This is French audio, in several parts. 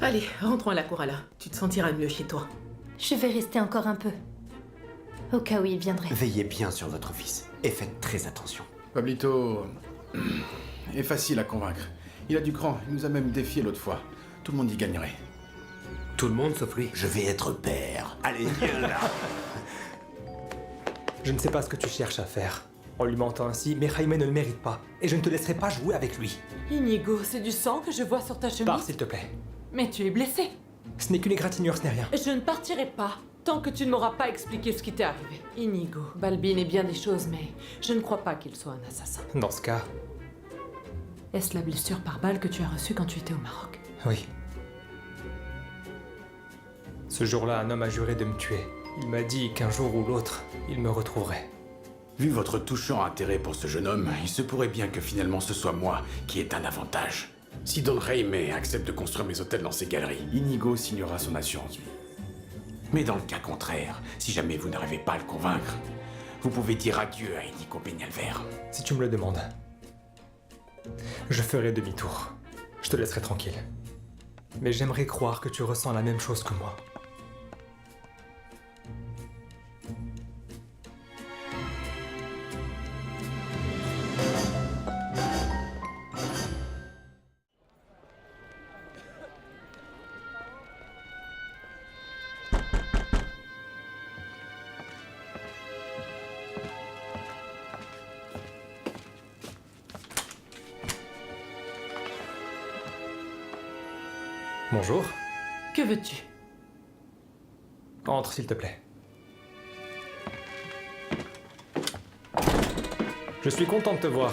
Allez, rentrons à la Coralla. Tu te sentiras mieux chez toi. Je vais rester encore un peu. Au cas où il viendrait. Veillez bien sur votre fils et faites très attention. Pablito est facile à convaincre. Il a du cran, il nous a même défié l'autre fois. Tout le monde y gagnerait. Tout le monde sauf lui. Je vais être père. Allez, viens là. Je ne sais pas ce que tu cherches à faire en lui mentant ainsi, mais Jaime ne le mérite pas. Et je ne te laisserai pas jouer avec lui. Inigo, c'est du sang que je vois sur ta chemise. Pars, s'il te plaît. Mais tu es blessé. Ce n'est qu'une égratignure, ce n'est rien. Je ne partirai pas tant que tu ne m'auras pas expliqué ce qui t'est arrivé. Inigo, Balbine est bien des choses, mais je ne crois pas qu'il soit un assassin. Dans ce cas, Est-ce la blessure par balle que tu as reçue quand tu étais au Maroc? oui. Ce jour-là, un homme a juré de me tuer. Il m'a dit qu'un jour ou l'autre, il me retrouverait. Vu votre touchant intérêt pour ce jeune homme, il se pourrait bien que finalement ce soit moi qui ait un avantage. Si Don Jaime accepte de construire mes hôtels dans ses galeries, Inigo signera son assurance vie. Mais dans le cas contraire, si jamais vous n'arrivez pas à le convaincre, vous pouvez dire adieu à Inigo Peñalver. Si tu me le demandes, je ferai demi-tour. Je te laisserai tranquille. Mais j'aimerais croire que tu ressens la même chose que moi. Bonjour. Que veux-tu? Entre, s'il te plaît. Je suis content de te voir.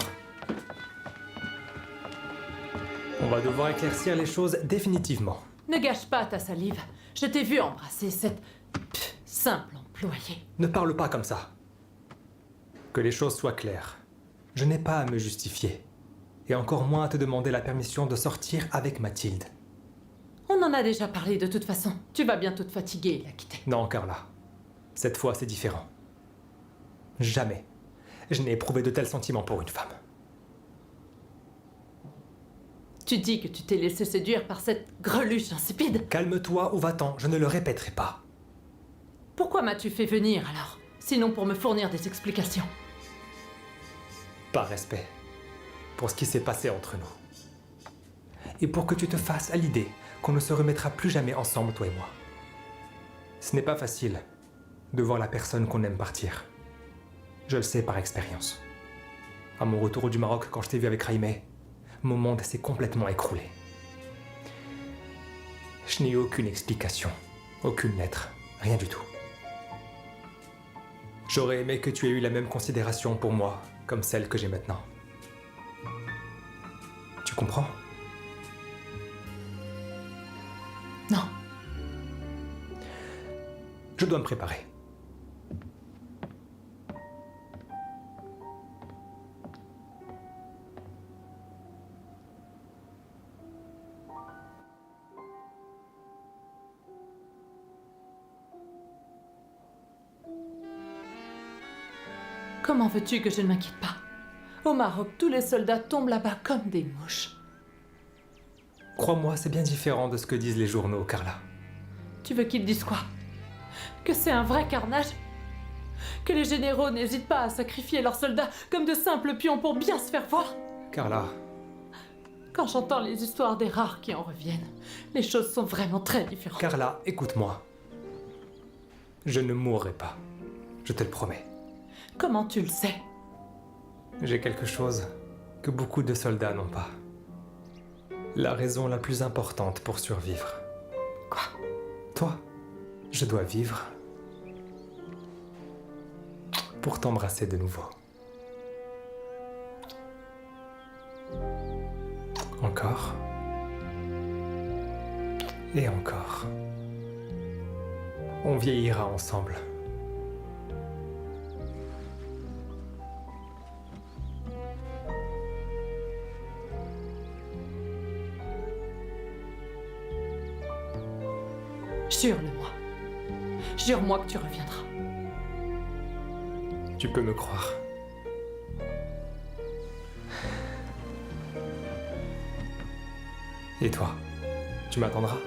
On va devoir éclaircir les choses définitivement. Ne gâche pas ta salive. Je t'ai vu embrasser cette simple employée. Ne parle pas comme ça. Que les choses soient claires. Je n'ai pas à me justifier. Et encore moins à te demander la permission de sortir avec Mathilde. On en a déjà parlé de toute façon. Tu vas bientôt te fatiguer et la quitter. Non, Carla. Cette fois, c'est différent. Jamais je n'ai éprouvé de tels sentiments pour une femme. Tu dis que tu t'es laissé séduire par cette greluche insipide. Calme-toi ou va-t'en, je ne le répéterai pas. Pourquoi m'as-tu fait venir alors? Sinon pour me fournir des explications. Par respect pour ce qui s'est passé entre nous. Et pour que tu te fasses à l'idée qu'on ne se remettra plus jamais ensemble, toi et moi. Ce n'est pas facile de voir la personne qu'on aime partir. Je le sais par expérience. À mon retour du Maroc, quand je t'ai vu avec Jaime, mon monde s'est complètement écroulé. Je n'ai eu aucune explication, aucune lettre, rien du tout. J'aurais aimé que tu aies eu la même considération pour moi, comme celle que j'ai maintenant. Tu comprends ? Non. Je dois me préparer. Comment veux-tu que je ne m'inquiète pas? Au Maroc, tous les soldats tombent là-bas comme des mouches. Crois-moi, c'est bien différent de ce que disent les journaux, Carla. Tu veux qu'ils disent quoi? Que c'est un vrai carnage? Que les généraux n'hésitent pas à sacrifier leurs soldats comme de simples pions pour bien se faire voir? Carla, Quand j'entends les histoires des rares qui en reviennent, les choses sont vraiment très différentes. Carla, écoute-moi. Je ne mourrai pas. Je te le promets. Comment tu le sais? J'ai quelque chose que beaucoup de soldats n'ont pas. La raison la plus importante pour survivre. Quoi? Toi, je dois vivre pour t'embrasser de nouveau. Encore. Et encore. On vieillira ensemble. Jure-le-moi. Jure-moi que tu reviendras. Tu peux me croire. Et toi, tu m'attendras?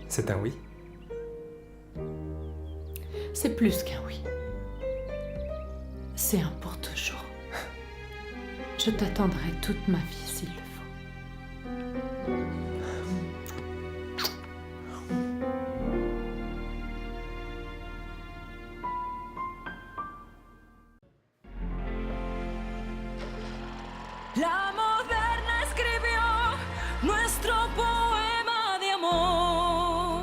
C'est un oui? C'est plus qu'un oui. C'est un pour toujours. Je t'attendrai toute ma vie s'il le faut. La Moderna escribió nuestro poema de amor.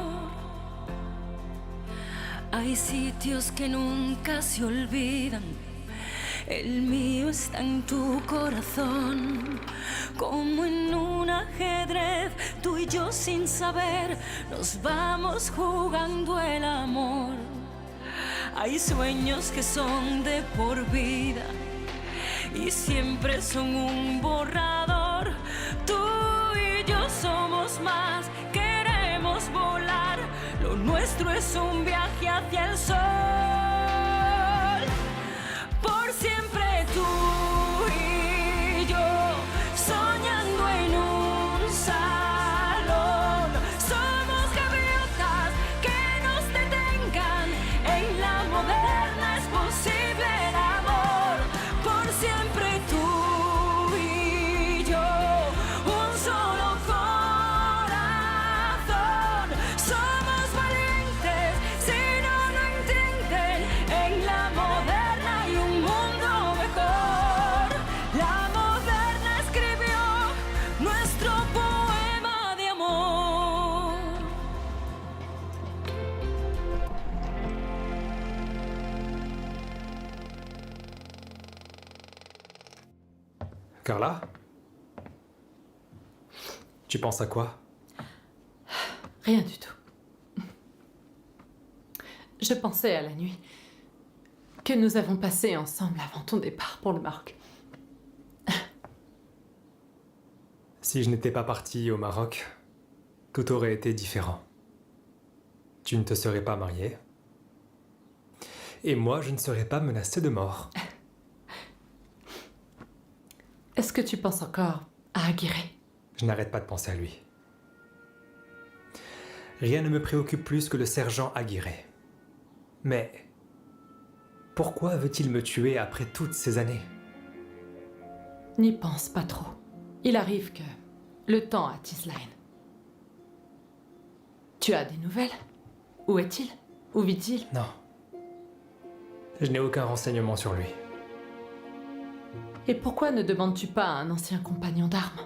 Hay sitios que nunca se olvidan. El mío está en tu corazón. Como en un ajedrez, tú y yo sin saber nos vamos jugando el amor. Hay sueños que son de por vida y siempre son un borrador. Tú y yo somos más, queremos volar. Lo nuestro es un viaje hacia el sol. Por siempre tú y yo, soñando en un salón. Somos gaviotas que nos detengan. En la Moderna es posible el amor. Por siempre tú y yo, un solo corazón. Somos valientes, si no lo entienden. En la Moderna hay un mundo mejor. La Moderna escribió nuestro poema de amor. Carla? Tu penses à quoi? Rien du tout. Je pensais à la nuit que nous avons passée ensemble avant ton départ pour le Maroc. Si je n'étais pas parti au Maroc, tout aurait été différent. Tu ne te serais pas mariée. Et moi, je ne serais pas menacé de mort. Est-ce que tu penses encore à Aguirre? Je n'arrête pas de penser à lui. Rien ne me préoccupe plus que le sergent Aguirre. Mais pourquoi veut-il me tuer après toutes ces années? N'y pense pas trop. Il arrive que le temps attise la haine. Tu as des nouvelles? Où est-il? Où vit-il? Non. Je n'ai aucun renseignement sur lui. Et pourquoi ne demandes-tu pas à un ancien compagnon d'armes?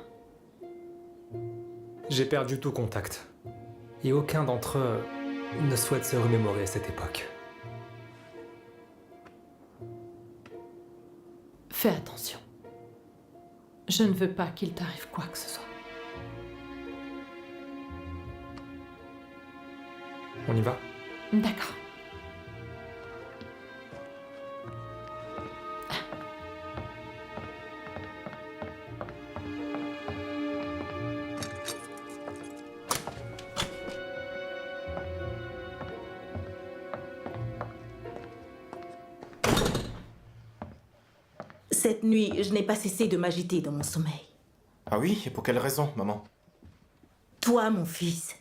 J'ai perdu tout contact. Et aucun d'entre eux ne souhaite se remémorer cette époque. Fais attention. Je ne veux pas qu'il t'arrive quoi que ce soit. On y va? D'accord. Cette nuit, je n'ai pas cessé de m'agiter dans mon sommeil. Ah oui? Et pour quelle raison, maman? Toi, mon fils,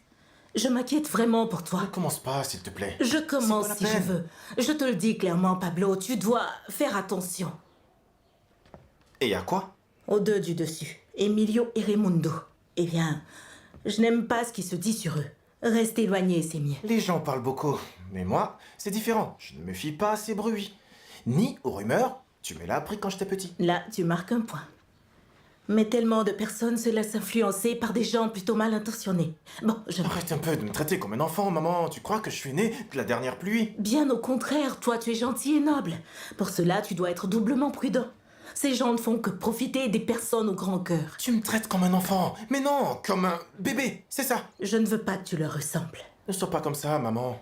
je m'inquiète vraiment pour toi. Ne commence pas, s'il te plaît. Je commence C'est pas la si je peine. veux. Je te le dis clairement, Pablo, tu dois faire attention. Et à quoi? Aux deux du dessus, Emilio et Raimundo. Eh bien, je n'aime pas ce qui se dit sur eux. Reste éloigné, c'est mieux. Les gens parlent beaucoup, mais moi, c'est différent. Je ne me fie pas à ces bruits. Ni aux rumeurs. Tu me l'as appris quand j'étais petit. Là, tu marques un point. Mais tellement de personnes se laissent influencer par des gens plutôt mal intentionnés. Bon, je... Arrête un peu de me traiter comme un enfant, maman. Tu crois que je suis né de la dernière pluie? Bien au contraire, toi, tu es gentil et noble. Pour cela, tu dois être doublement prudent. Ces gens ne font que profiter des personnes au grand cœur. Tu me traites comme un enfant. Mais non, comme un bébé. C'est ça. Je ne veux pas que tu leur ressembles. Ne sois pas comme ça, maman.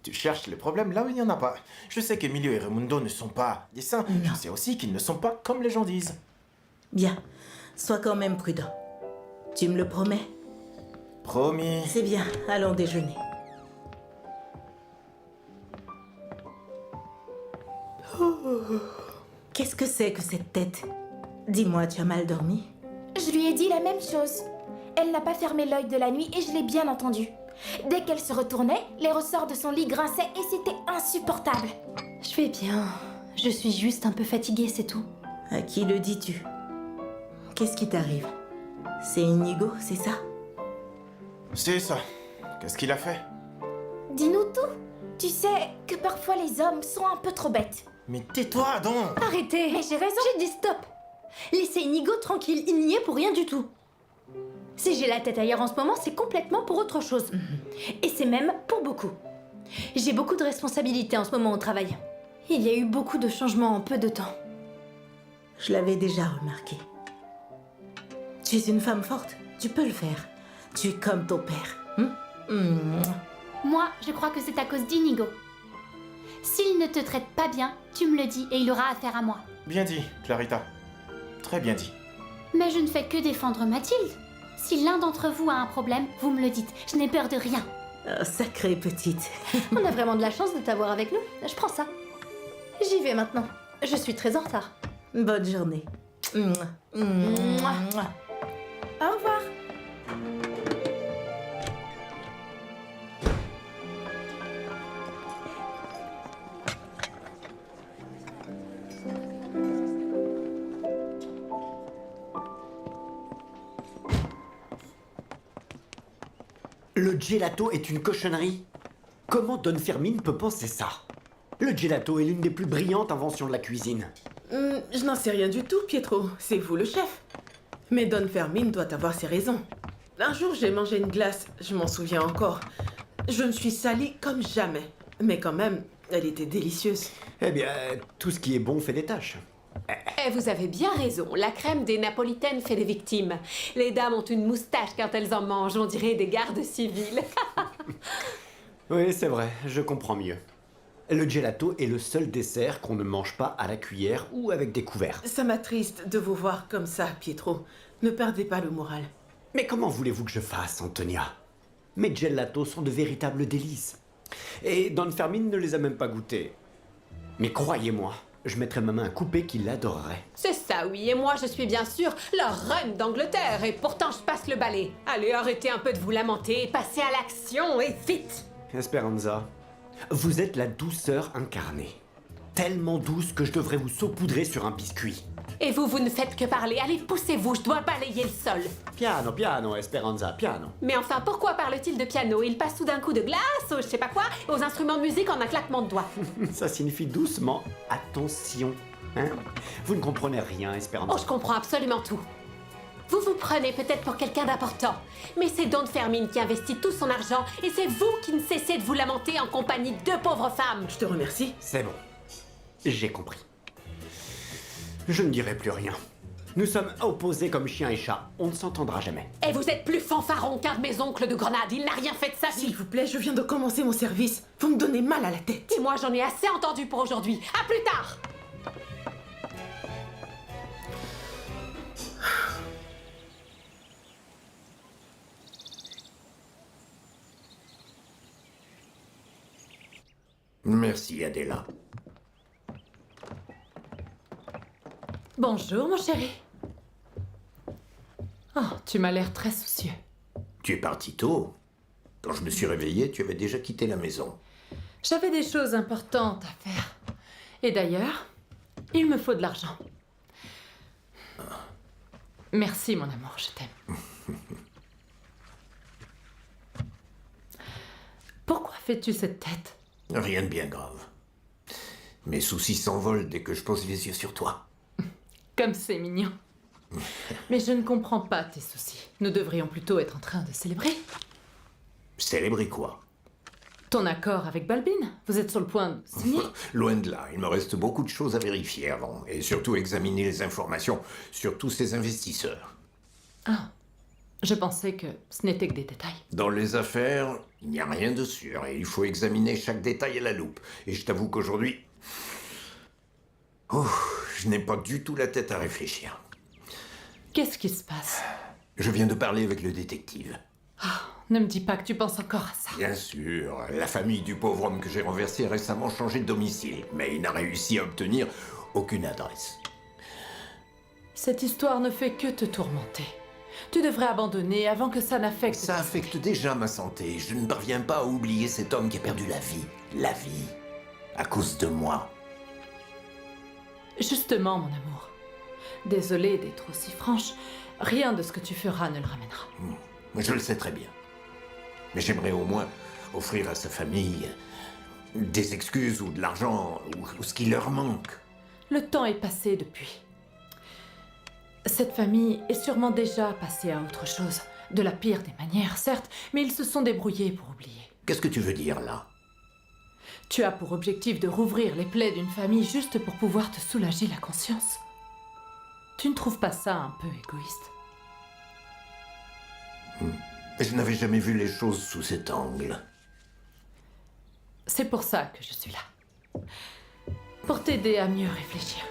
Tu cherches les problèmes là où il n'y en a pas. Je sais qu'Emilio et Raimundo ne sont pas des saints. Non. Je sais aussi qu'ils ne sont pas comme les gens disent. Bien, sois quand même prudent. Tu me le promets? Promis. C'est bien, allons déjeuner. Qu'est-ce que c'est que cette tête? Dis-moi, tu as mal dormi? Je lui ai dit la même chose. Elle n'a pas fermé l'œil de la nuit et je l'ai bien entendu. Dès qu'elle se retournait, les ressorts de son lit grinçaient et c'était insupportable. Je vais bien. Je suis juste un peu fatiguée, c'est tout. À qui le dis-tu? Qu'est-ce qui t'arrive? C'est Inigo, c'est ça? C'est ça. Qu'est-ce qu'il a fait? Dis-nous tout. Tu sais que parfois les hommes sont un peu trop bêtes. Mais tais-toi donc! Arrêtez. Mais j'ai raison. J'ai dit stop. Laissez Inigo tranquille, il n'y est pour rien du tout. Si j'ai la tête ailleurs en ce moment, c'est complètement pour autre chose. Et c'est même pour beaucoup. J'ai beaucoup de responsabilités en ce moment au travail. Il y a eu beaucoup de changements en peu de temps. Je l'avais déjà remarqué. Tu es une femme forte, tu peux le faire. Tu es comme ton père. Moi, je crois que c'est à cause d'Inigo. S'il ne te traite pas bien, tu me le dis et il aura affaire à moi. Bien dit, Clarita. Très bien dit. Mais je ne fais que défendre Mathilde. Si l'un d'entre vous a un problème, vous me le dites. Je n'ai peur de rien. Oh, sacrée petite. On a vraiment de la chance de t'avoir avec nous. Je prends ça. J'y vais maintenant. Je suis très en retard. Bonne journée. Au revoir. Le gelato est une cochonnerie. Comment Don Fermin peut penser ça? Le gelato est l'une des plus brillantes inventions de la cuisine. Je n'en sais rien du tout, Pietro. C'est vous le chef. Mais Don Fermin doit avoir ses raisons. Un jour, j'ai mangé une glace, je m'en souviens encore. Je me suis salie comme jamais. Mais quand même, elle était délicieuse. Eh bien, tout ce qui est bon fait des tâches. Eh, vous avez bien raison. La crème des napolitaines fait des victimes. Les dames ont une moustache quand elles en mangent. On dirait des gardes civils. Oui, c'est vrai, je comprends mieux. Le gelato est le seul dessert qu'on ne mange pas à la cuillère ou avec des couverts. Ça m'attriste de vous voir comme ça, Pietro. Ne perdez pas le moral. Mais comment voulez-vous que je fasse, Antonia? Mes gelatos sont de véritables délices. Et Don Fermin ne les a même pas goûtés. Mais croyez-moi, je mettrais ma main à couper qu'il l'adorerait. C'est ça, oui. Et moi, je suis bien sûr la reine d'Angleterre. Et pourtant, je passe le balai. Allez, arrêtez un peu de vous lamenter. Passez à l'action et vite. Esperanza, vous êtes la douceur incarnée. Tellement douce que je devrais vous saupoudrer sur un biscuit. Et vous ne faites que parler. Allez, poussez-vous, je dois balayer le sol. Piano, piano, Esperanza, piano. Mais enfin, pourquoi parle-t-il de piano? Il passe tout d'un coup de glace, aux je sais pas quoi, aux instruments de musique en un claquement de doigts. Ça signifie doucement attention. Hein? Vous ne comprenez rien, Esperanza. Oh, je comprends absolument tout. Vous vous prenez peut-être pour quelqu'un d'important, mais c'est Don Fermin qui investit tout son argent et c'est vous qui ne cessez de vous lamenter en compagnie de deux pauvres femmes. Je te remercie. C'est bon. J'ai compris. Je ne dirai plus rien. Nous sommes opposés comme chien et chat. On ne s'entendra jamais. Et vous êtes plus fanfaron qu'un de mes oncles de Grenade. Il n'a rien fait de sa vie. S'il vous plaît, je viens de commencer mon service. Vous me donnez mal à la tête. Et moi, j'en ai assez entendu pour aujourd'hui. À plus tard. Merci, Adela. Bonjour, mon chéri. Oh, tu m'as l'air très soucieux. Tu es parti tôt. Quand je me suis réveillé, tu avais déjà quitté la maison. J'avais des choses importantes à faire. Et d'ailleurs, il me faut de l'argent. Merci, mon amour, je t'aime. Pourquoi fais-tu cette tête? Rien de bien grave. Mes soucis s'envolent dès que je pose les yeux sur toi. Comme c'est mignon. Mais je ne comprends pas tes soucis. Nous devrions plutôt être en train de célébrer. Célébrer quoi? Ton accord avec Balbin. Vous êtes sur le point de signer? Loin de là, il me reste beaucoup de choses à vérifier avant. Et surtout examiner les informations sur tous ces investisseurs. Ah, je pensais que ce n'était que des détails. Dans les affaires, il n'y a rien de sûr. Et il faut examiner chaque détail à la loupe. Et je t'avoue qu'aujourd'hui... je n'ai pas du tout la tête à réfléchir. Qu'est-ce qui se passe? Je viens de parler avec le détective. Ne me dis pas que tu penses encore à ça. Bien sûr, la famille du pauvre homme que j'ai renversé a récemment changé de domicile, mais il n'a réussi à obtenir aucune adresse. Cette histoire ne fait que te tourmenter. Tu devrais abandonner avant que ça n'affecte... Ça affecte déjà ma santé. Je ne parviens pas à oublier cet homme qui a perdu la vie. La vie. À cause de moi. Justement, mon amour. Désolée d'être aussi franche, rien de ce que tu feras ne le ramènera. Je le sais très bien. Mais j'aimerais au moins offrir à sa famille des excuses ou de l'argent ou ce qui leur manque. Le temps est passé depuis. Cette famille est sûrement déjà passée à autre chose. De la pire des manières, certes, mais ils se sont débrouillés pour oublier. Qu'est-ce que tu veux dire là? Tu as pour objectif de rouvrir les plaies d'une famille juste pour pouvoir te soulager la conscience. Tu ne trouves pas ça un peu égoïste? Je n'avais jamais vu les choses sous cet angle. C'est pour ça que je suis là. Pour t'aider à mieux réfléchir.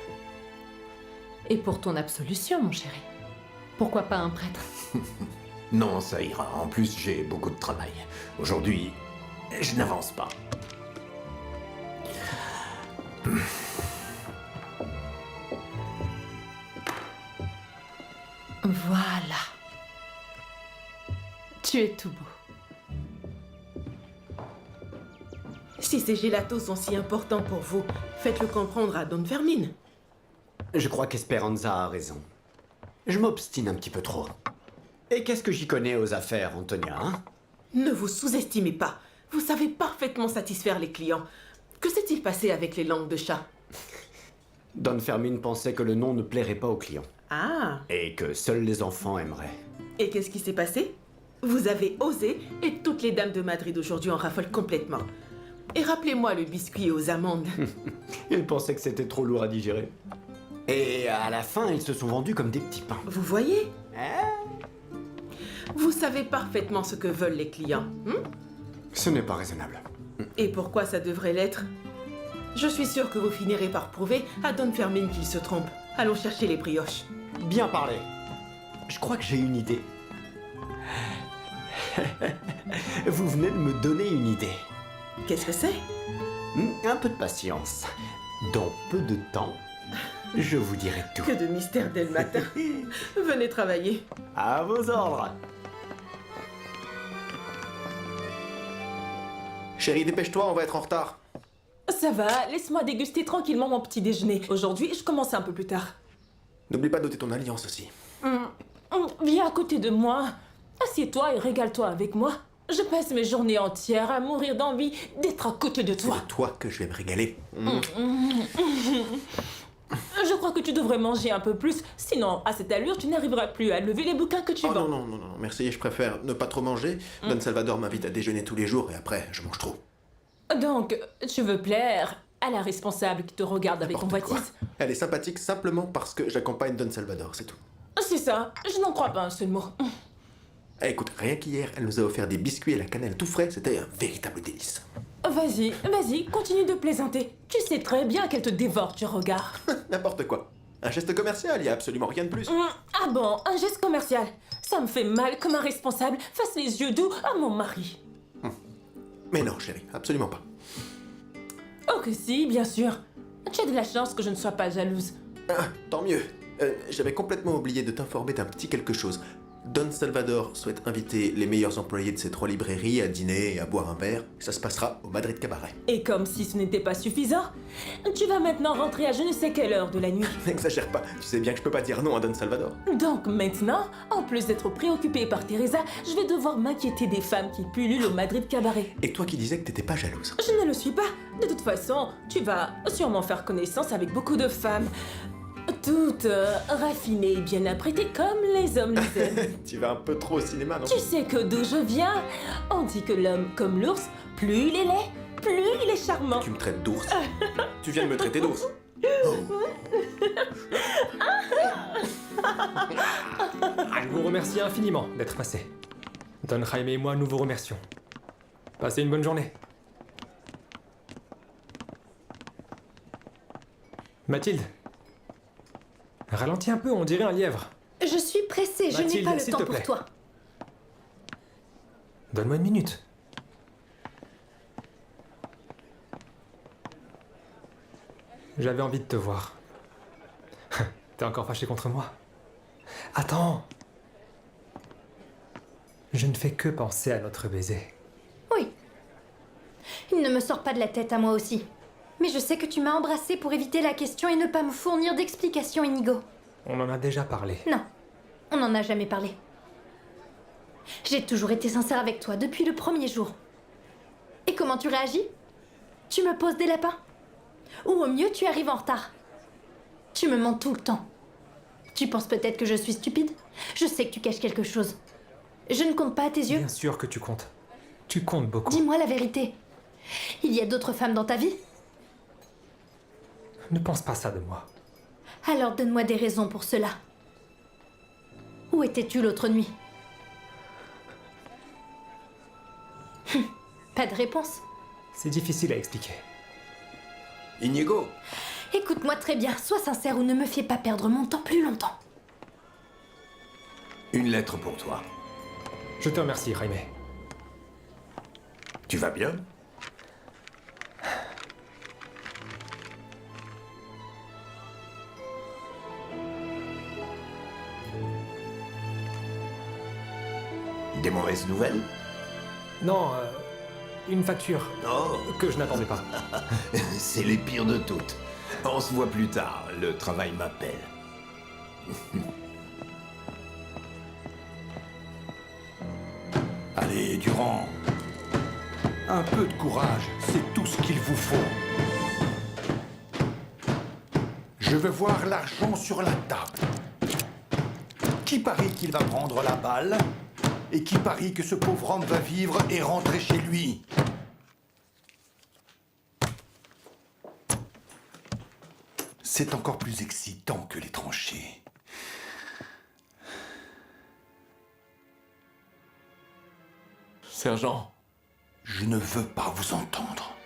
Et pour ton absolution, mon chéri. Pourquoi pas un prêtre? Non, ça ira. En plus, j'ai beaucoup de travail. Aujourd'hui, je n'avance pas. Voilà. Tu es tout beau. Si ces gélatos sont si importants pour vous, faites-le comprendre à Don Fermin. Je crois qu'Esperanza a raison. Je m'obstine un petit peu trop. Et qu'est-ce que j'y connais aux affaires, Antonia, hein? Ne vous sous-estimez pas. Vous savez parfaitement satisfaire les clients. Que s'est-il passé avec les langues de chat? Don Fermin pensait que le nom ne plairait pas aux clients. Ah. Et que seuls les enfants aimeraient. Et qu'est-ce qui s'est passé? Vous avez osé et toutes les dames de Madrid aujourd'hui en raffolent complètement. Et rappelez-moi le biscuit aux amandes. Il pensait que c'était trop lourd à digérer. Et à la fin, ils se sont vendus comme des petits pains. Vous voyez? Vous savez parfaitement ce que veulent les clients. Ce n'est pas raisonnable. Et pourquoi ça devrait l'être? Je suis sûre que vous finirez par prouver à Don Fermin qu'il se trompe. Allons chercher les brioches. Bien parlé. Je crois que j'ai une idée. Vous venez de me donner une idée. Qu'est-ce que c'est? Un peu de patience. Dans peu de temps, je vous dirai tout. Que de mystère dès le matin. Venez travailler. À vos ordres. Chérie, dépêche-toi, on va être en retard. Ça va, laisse-moi déguster tranquillement mon petit déjeuner. Aujourd'hui, je commence un peu plus tard. N'oublie pas de noter ton alliance aussi. Viens à côté de moi. Assieds-toi et régale-toi avec moi. Je passe mes journées entières à mourir d'envie d'être à côté de toi. C'est toi que je vais me régaler. Je crois que tu devrais manger un peu plus, sinon, à cette allure, tu n'arriveras plus à lever les bouquins que tu vends. Non, merci, je préfère ne pas trop manger. Don Salvador m'invite à déjeuner tous les jours et après, je mange trop. Donc, tu veux plaire à la responsable qui te regarde avec convoitise? Elle est sympathique simplement parce que j'accompagne Don Salvador, c'est tout. C'est ça, je n'en crois pas un seul mot. Écoute, rien qu'hier, elle nous a offert des biscuits à la cannelle tout frais, c'était un véritable délice. Vas-y, continue de plaisanter. Tu sais très bien qu'elle te dévore du regard. N'importe quoi. Un geste commercial, il y a absolument rien de plus. Ah bon, un geste commercial. Ça me fait mal que ma responsable fasse les yeux doux à mon mari. Mais non, chérie, absolument pas. Oh que si, bien sûr. Tu as de la chance que je ne sois pas jalouse. Ah, tant mieux. J'avais complètement oublié de t'informer d'un petit quelque chose. Don Salvador souhaite inviter les meilleurs employés de ces 3 librairies à dîner et à boire un verre. Ça se passera au Madrid Cabaret. Et comme si ce n'était pas suffisant, tu vas maintenant rentrer à je ne sais quelle heure de la nuit. N'exagère pas, tu sais bien que je peux pas dire non à Don Salvador. Donc maintenant, en plus d'être préoccupée par Teresa, je vais devoir m'inquiéter des femmes qui pullulent au Madrid Cabaret. Et toi qui disais que t'étais pas jalouse. Je ne le suis pas. De toute façon, tu vas sûrement faire connaissance avec beaucoup de femmes. Toutes raffinées et bien apprêtées comme les hommes les aiment. Tu vas un peu trop au cinéma, non? Tu sais que d'où je viens, on dit que l'homme comme l'ours, plus il est laid, plus il est charmant. Tu me traites d'ours? Tu viens de me traiter d'ours? Je vous remercie infiniment d'être passé. Don Jaime et moi, nous vous remercions. Passez une bonne journée. Mathilde. Ralentis un peu, on dirait un lièvre. Je suis pressée, je n'ai Mathilde, pas le s'il temps te pour plaît. toi. Donne-moi une minute. J'avais envie de te voir. T'es encore fâché contre moi? Attends. Je ne fais que penser à notre baiser. Oui. Il ne me sort pas de la tête à moi aussi. Mais je sais que tu m'as embrassé pour éviter la question et ne pas me fournir d'explications, Inigo. On en a déjà parlé. Non, on n'en a jamais parlé. J'ai toujours été sincère avec toi depuis le premier jour. Et comment tu réagis? Tu me poses des lapins? Ou au mieux, tu arrives en retard. Tu me mens tout le temps. Tu penses peut-être que je suis stupide? Je sais que tu caches quelque chose. Je ne compte pas à tes yeux? Bien sûr que tu comptes. Tu comptes beaucoup. Dis-moi la vérité. Il y a d'autres femmes dans ta vie? Ne pense pas ça de moi. Alors donne-moi des raisons pour cela. Où étais-tu l'autre nuit? Pas de réponse. C'est difficile à expliquer. Inigo, Écoute-moi très bien, sois sincère ou ne me fais pas perdre mon temps plus longtemps. une lettre pour toi. Je te remercie, Jaime. Tu vas bien? Des mauvaises nouvelles? Non, une facture Oh, que je n'attendais pas. c'est les pires de toutes. On se voit plus tard, le travail m'appelle. Allez, Durand. Un peu de courage, c'est tout ce qu'il vous faut. Je veux voir l'argent sur la table. Qui parie qu'il va prendre la balle? Et qui parie que ce pauvre homme va vivre et rentrer chez lui? C'est encore plus excitant que les tranchées. Sergent. Je ne veux pas vous entendre.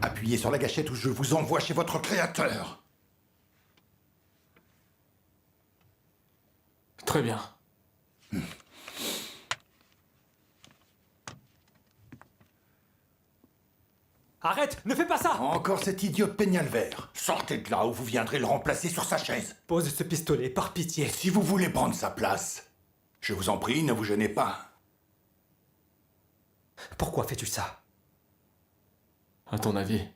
Appuyez sur la gâchette ou je vous envoie chez votre créateur. Très bien. Arrête, ne fais pas ça! Encore cet idiot de Peñalver. Sortez de là ou vous viendrez le remplacer sur sa chaise. Pose ce pistolet, par pitié. Si vous voulez prendre sa place, je vous en prie, ne vous gênez pas. Pourquoi fais-tu ça? À ton avis?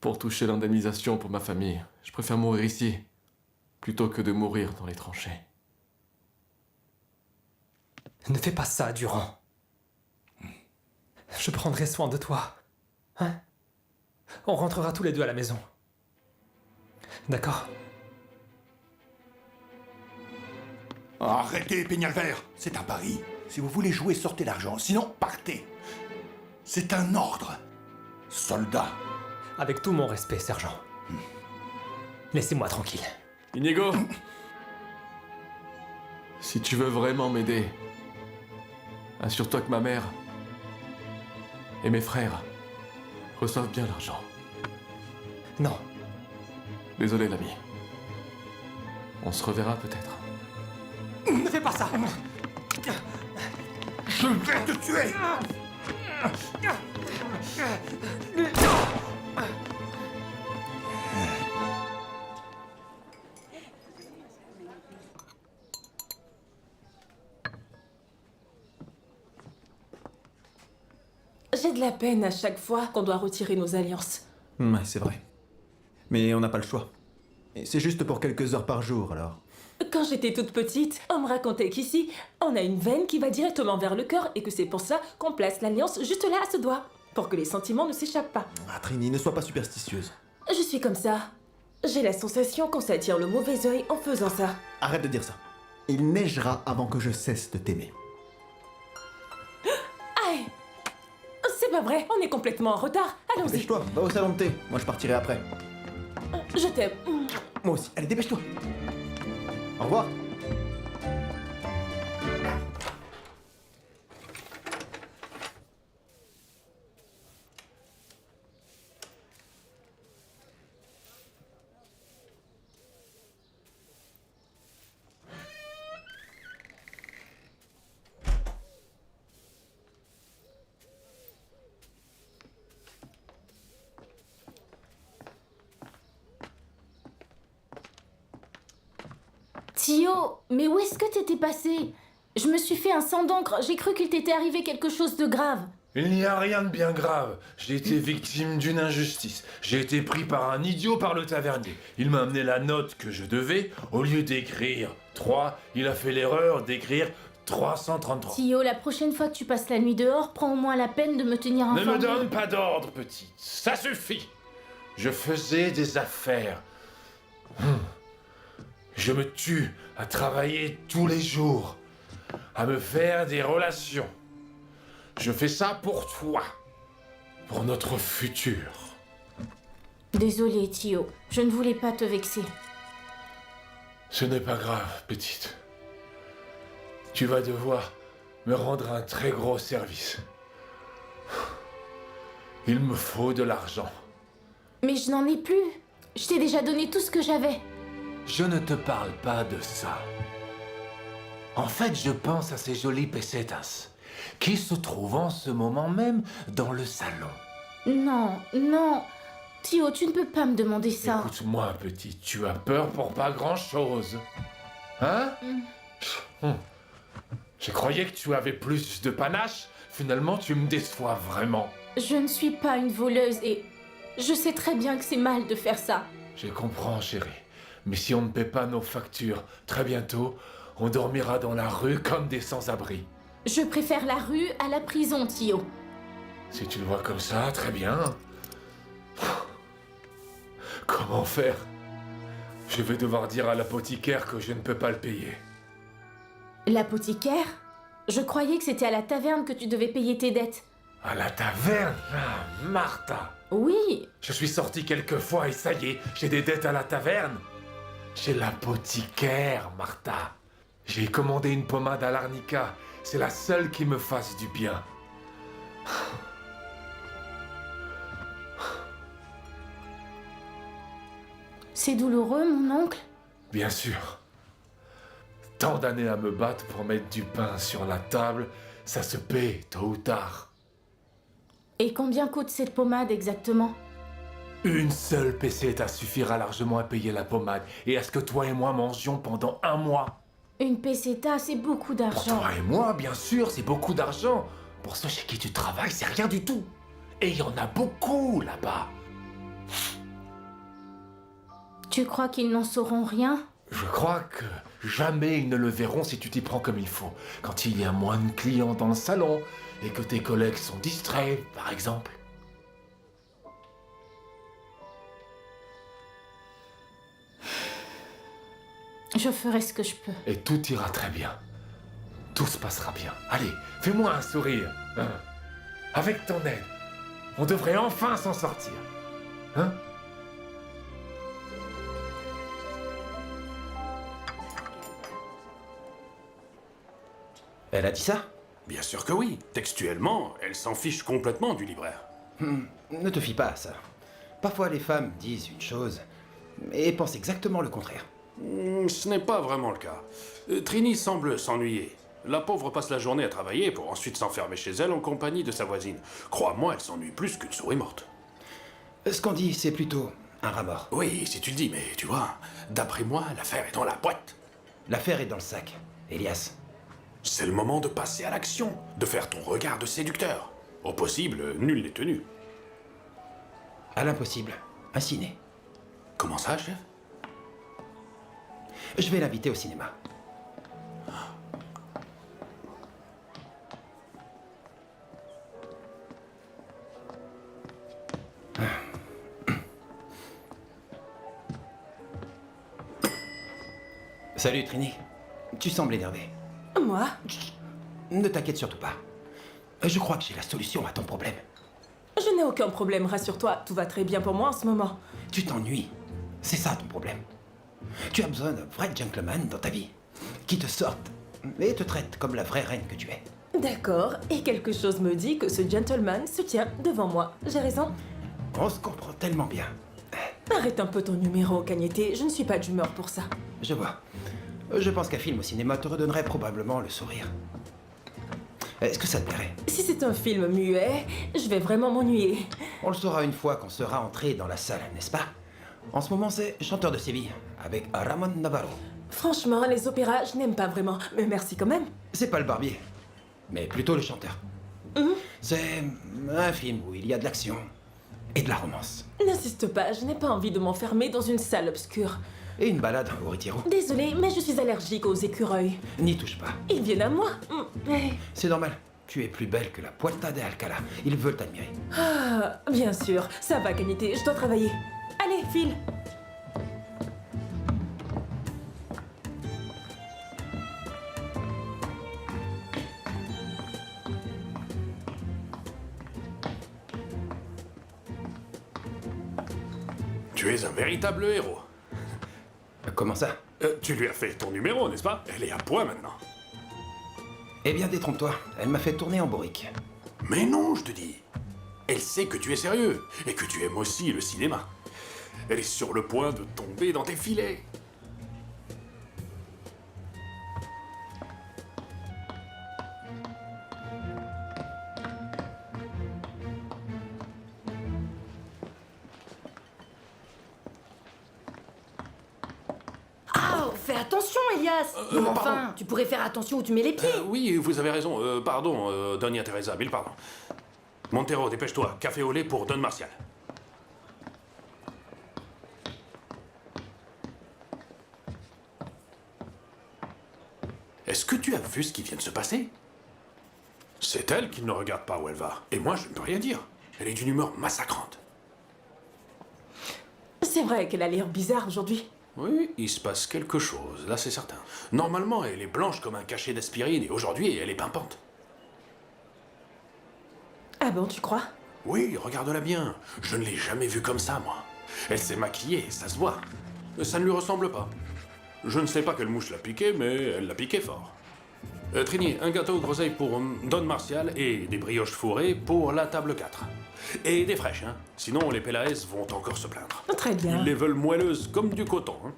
Pour toucher l'indemnisation pour ma famille, je préfère mourir ici, plutôt que de mourir dans les tranchées. Ne fais pas ça, Durand. Je prendrai soin de toi. Hein? On rentrera tous les deux à la maison. D'accord? Arrêtez, Peñalver. C'est un pari. Si vous voulez jouer, sortez l'argent. Sinon, partez. C'est un ordre. Soldat. Avec tout mon respect, sergent. Laissez-moi tranquille. Inigo! Si tu veux vraiment m'aider, assure-toi que ma mère et mes frères reçoivent bien l'argent. Non. Désolé, l'ami. On se reverra peut-être. Ne fais pas ça! Je vais te tuer! J'ai de la peine à chaque fois qu'on doit retirer nos alliances. Ouais, c'est vrai. Mais on n'a pas le choix. Et c'est juste pour quelques heures par jour, alors. Quand j'étais toute petite, on me racontait qu'ici, on a une veine qui va directement vers le cœur et que c'est pour ça qu'on place l'alliance juste là à ce doigt, pour que les sentiments ne s'échappent pas. Ah, Trini, ne sois pas superstitieuse. Je suis comme ça. J'ai la sensation qu'on s'attire le mauvais œil en faisant ça. Arrête de dire ça. Il neigera avant que je cesse de t'aimer. Aïe! C'est pas vrai, on est complètement en retard. Allons-y. Dépêche-toi, va au salon de thé. Moi, je partirai après. Je t'aime. Moi aussi. Allez, dépêche-toi. Au revoir. Tio, mais où est-ce que t'étais passé? Je me suis fait un sang d'encre, j'ai cru qu'il t'était arrivé quelque chose de grave. Il n'y a rien de bien grave. J'ai été victime d'une injustice. J'ai été pris par un idiot par le tavernier. Il m'a amené la note que je devais. Au lieu d'écrire 3, il a fait l'erreur d'écrire 333. Tio, la prochaine fois que tu passes la nuit dehors, prends au moins la peine de me tenir Ne informé. me donne pas d'ordre, petite. Ça suffit. Je faisais des affaires. Je me tue à travailler tous les jours, à me faire des relations. Je fais ça pour toi, pour notre futur. Désolée, Tio, je ne voulais pas te vexer. Ce n'est pas grave, petite. Tu vas devoir me rendre un très gros service. Il me faut de l'argent. Mais je n'en ai plus. Je t'ai déjà donné tout ce que j'avais. Je ne te parle pas de ça. En fait, je pense à ces jolies pesetas qui se trouvent en ce moment même dans le salon. Non, non. Tio, tu ne peux pas me demander ça. Écoute-moi, petite, tu as peur pour pas grand-chose. Hein? Je croyais que tu avais plus de panache. Finalement, tu me déçois vraiment. Je ne suis pas une voleuse et je sais très bien que c'est mal de faire ça. Je comprends, chérie. Mais si on ne paie pas nos factures, très bientôt, on dormira dans la rue comme des sans-abri. Je préfère la rue à la prison, Tio. Si tu le vois comme ça, très bien. Comment faire? Je vais devoir dire à l'apothicaire que je ne peux pas le payer. L'apothicaire? Je croyais que c'était à la taverne que tu devais payer tes dettes. À la taverne? Ah, Martha! Oui! Je suis sorti quelques fois et ça y est, j'ai des dettes à la taverne. Chez l'apothicaire, Martha. J'ai commandé une pommade à l'arnica. C'est la seule qui me fasse du bien. C'est douloureux, mon oncle? Bien sûr. Tant d'années à me battre pour mettre du pain sur la table, ça se paie tôt ou tard. Et combien coûte cette pommade exactement? Une seule peseta suffira largement à payer la pommade et à ce que toi et moi mangions pendant 1 mois. Une peseta, c'est beaucoup Pour d'argent. toi et moi, bien sûr, c'est beaucoup d'argent. Pour ceux chez qui tu travailles, c'est rien du tout. Et il y en a beaucoup là-bas. Tu crois qu'ils n'en sauront rien? Je crois que jamais ils ne le verront si tu t'y prends comme il faut. Quand il y a moins de clients dans le salon et que tes collègues sont distraits, par exemple. Je ferai ce que je peux. Et tout ira très bien. Tout se passera bien. Allez, fais-moi un sourire. Hein? Avec ton aide, on devrait enfin s'en sortir. Hein? Elle a dit ça? Bien sûr que oui. Textuellement, elle s'en fiche complètement du libraire. Ne te fie pas à ça. Parfois les femmes disent une chose et pensent exactement le contraire. Ce n'est pas vraiment le cas. Trini semble s'ennuyer. La pauvre passe la journée à travailler pour ensuite s'enfermer chez elle en compagnie de sa voisine. Crois-moi, elle s'ennuie plus qu'une souris morte. Ce qu'on dit, c'est plutôt un rat mort. Oui, si tu le dis, mais tu vois, d'après moi, l'affaire est dans la boîte. L'affaire est dans le sac, Elias. C'est le moment de passer à l'action, de faire ton regard de séducteur. Au possible, nul n'est tenu. À l'impossible, un ciné. Comment ça, chef? Je vais l'inviter au cinéma. Salut Trini. Tu sembles énervé. Moi? Ne t'inquiète surtout pas. Je crois que j'ai la solution à ton problème. Je n'ai aucun problème, rassure-toi. Tout va très bien pour moi en ce moment. Tu t'ennuies. C'est ça ton problème. Tu as besoin d'un vrai gentleman dans ta vie. Qui te sorte et te traite comme la vraie reine que tu es. D'accord, et quelque chose me dit que ce gentleman se tient devant moi. J'ai raison? On se comprend tellement bien. Arrête un peu ton numéro, Cagnetté. Je ne suis pas d'humeur pour ça. Je vois. Je pense qu'un film au cinéma te redonnerait probablement le sourire. Est-ce que ça te plairait? Si c'est un film muet, je vais vraiment m'ennuyer. On le saura une fois qu'on sera entré dans la salle, n'est-ce pas? En ce moment, c'est Chanteur de Séville, avec Ramon Navarro. Franchement, les opéras, je n'aime pas vraiment. Mais merci quand même. C'est pas le barbier, mais plutôt le chanteur. C'est un film où il y a de l'action et de la romance. N'insiste pas, je n'ai pas envie de m'enfermer dans une salle obscure. Et une balade au Retiro. Désolée, mais je suis allergique aux écureuils. N'y touche pas. Ils viennent à moi. Mais... C'est normal. Tu es plus belle que la Puerta de Alcalá. Ils veulent t'admirer. Ah, bien sûr. Ça va, Canité, je dois travailler. Allez, file. Tu es un véritable héros. Comment ça? Tu lui as fait ton numéro, n'est-ce pas? Elle est à point maintenant. Eh bien, détrompe-toi. Elle m'a fait tourner en bourrique. Mais non, je te dis. Elle sait que tu es sérieux et que tu aimes aussi le cinéma. Elle est sur le point de tomber dans tes filets. Oh, fais attention, Elias. Non, mais enfin, tu pourrais faire attention où tu mets les pieds. Oui, vous avez raison. Pardon, Doña Teresa, mille pardons. Montero, dépêche-toi. Café au lait pour Don Martial. Est-ce que tu as vu ce qui vient de se passer? C'est elle qui ne regarde pas où elle va. Et moi, je ne peux rien dire. Elle est d'une humeur massacrante. C'est vrai qu'elle a l'air bizarre aujourd'hui. Oui, il se passe quelque chose, là c'est certain. Normalement, elle est blanche comme un cachet d'aspirine et aujourd'hui, elle est pimpante. Ah bon, tu crois? Oui, regarde-la bien. Je ne l'ai jamais vue comme ça, moi. Elle s'est maquillée, ça se voit. Ça ne lui ressemble pas. Je ne sais pas quelle mouche l'a piqué, mais elle l'a piqué fort. Trini, un gâteau aux groseilles pour Don Martial et des brioches fourrées pour la table 4. Et des fraîches, hein. Sinon, les Pélaès vont encore se plaindre. Très bien. Ils les veulent moelleuses comme du coton, hein.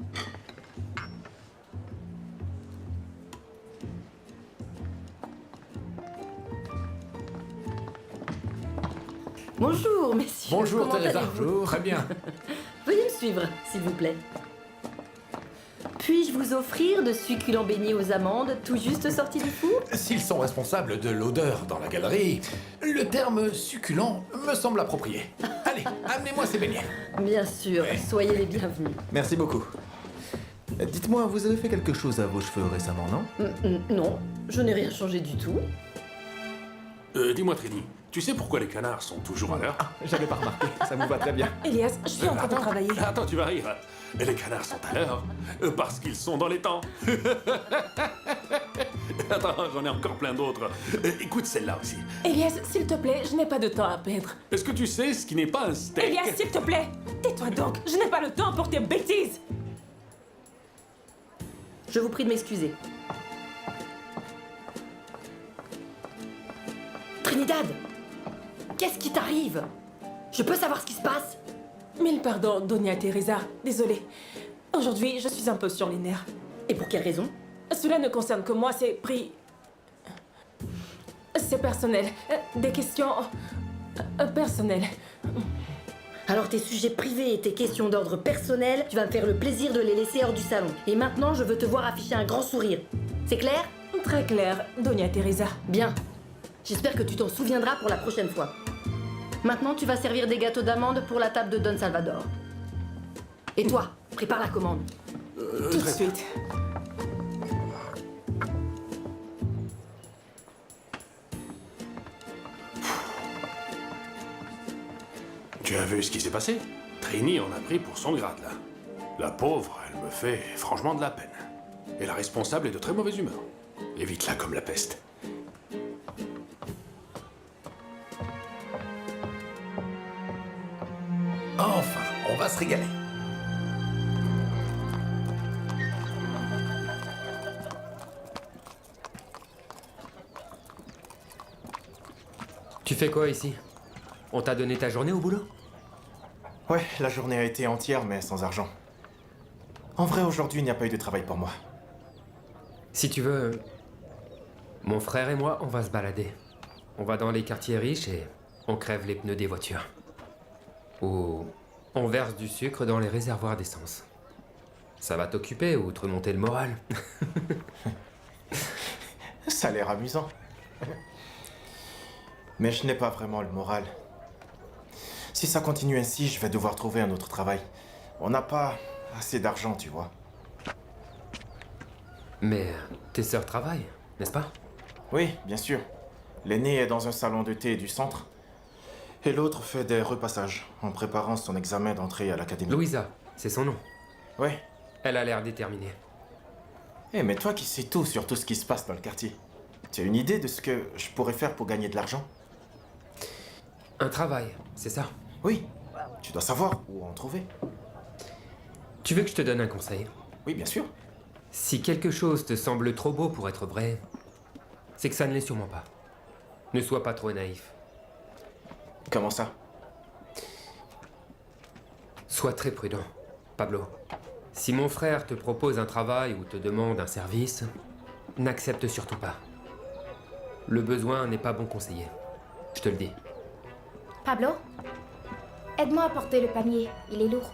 Bonjour, messieurs. Bonjour, Comment Teresa. allez-vous? Bonjour. Très bien. Veuillez me suivre, s'il vous plaît. Puis-je vous offrir de succulents beignets aux amandes, tout juste sortis du four? S'ils sont responsables de l'odeur dans la galerie, le terme succulent me semble approprié. Allez, amenez-moi ces beignets. Bien sûr, soyez les bienvenus. Merci beaucoup. Dites-moi, vous avez fait quelque chose à vos cheveux récemment, non? Non, je n'ai rien changé du tout. Dis-moi, Trini, tu sais pourquoi les canards sont toujours à l'heure? J'avais pas remarqué, ça vous va très bien. Elias, je suis en train de travailler. Attends, tu vas rire. Mais les canards sont à l'heure parce qu'ils sont dans les temps. Attends, j'en ai encore plein d'autres. Écoute celle-là aussi. Elias, s'il te plaît, je n'ai pas de temps à perdre. Est-ce que tu sais ce qui n'est pas un steak? Elias, s'il te plaît, tais-toi donc. Je n'ai pas le temps pour tes bêtises. Je vous prie de m'excuser. Trinidad, qu'est-ce qui t'arrive? Je peux savoir ce qui se passe? Mille pardons, Doña Teresa. Désolée. Aujourd'hui, je suis un peu sur les nerfs. Et pour quelle raison? Cela ne concerne que moi, c'est c'est personnel. Des questions... personnelles. Alors tes sujets privés et tes questions d'ordre personnel, tu vas me faire le plaisir de les laisser hors du salon. Et maintenant, je veux te voir afficher un grand sourire. C'est clair? Très clair, Doña Teresa. Bien. J'espère que tu t'en souviendras pour la prochaine fois. Maintenant, tu vas servir des gâteaux d'amandes pour la table de Don Salvador. Et toi, prépare la commande. Tout de suite. Tu as vu ce qui s'est passé? Trini en a pris pour son grade, là. La pauvre, elle me fait franchement de la peine. Et la responsable est de très mauvaise humeur. Évite-la comme la peste. Enfin, on va se régaler. Tu fais quoi ici? On t'a donné ta journée au boulot? Ouais, la journée a été entière, mais sans argent. En vrai, aujourd'hui, il n'y a pas eu de travail pour moi. Si tu veux, mon frère et moi, on va se balader. On va dans les quartiers riches et on crève les pneus des voitures. Ou on verse du sucre dans les réservoirs d'essence. Ça va t'occuper ou te remonter le moral. Ça a l'air amusant. Mais je n'ai pas vraiment le moral. Si ça continue ainsi, je vais devoir trouver un autre travail. On n'a pas assez d'argent, tu vois. Mais tes sœurs travaillent, n'est-ce pas? Oui, bien sûr. L'aînée est dans un salon de thé du centre. Et l'autre fait des repassages en préparant son examen d'entrée à l'académie. Louisa, c'est son nom. Oui. Elle a l'air déterminée. Eh, mais toi qui sais tout sur tout ce qui se passe dans le quartier, tu as une idée de ce que je pourrais faire pour gagner de l'argent? Un travail, c'est ça? Oui. Tu dois savoir où en trouver. Tu veux que je te donne un conseil? Oui, bien sûr. Si quelque chose te semble trop beau pour être vrai, c'est que ça ne l'est sûrement pas. Ne sois pas trop naïf. Comment ça? Sois très prudent, Pablo. Si mon frère te propose un travail ou te demande un service, n'accepte surtout pas. Le besoin n'est pas bon conseiller. Je te le dis. Pablo, aide-moi à porter le panier, il est lourd.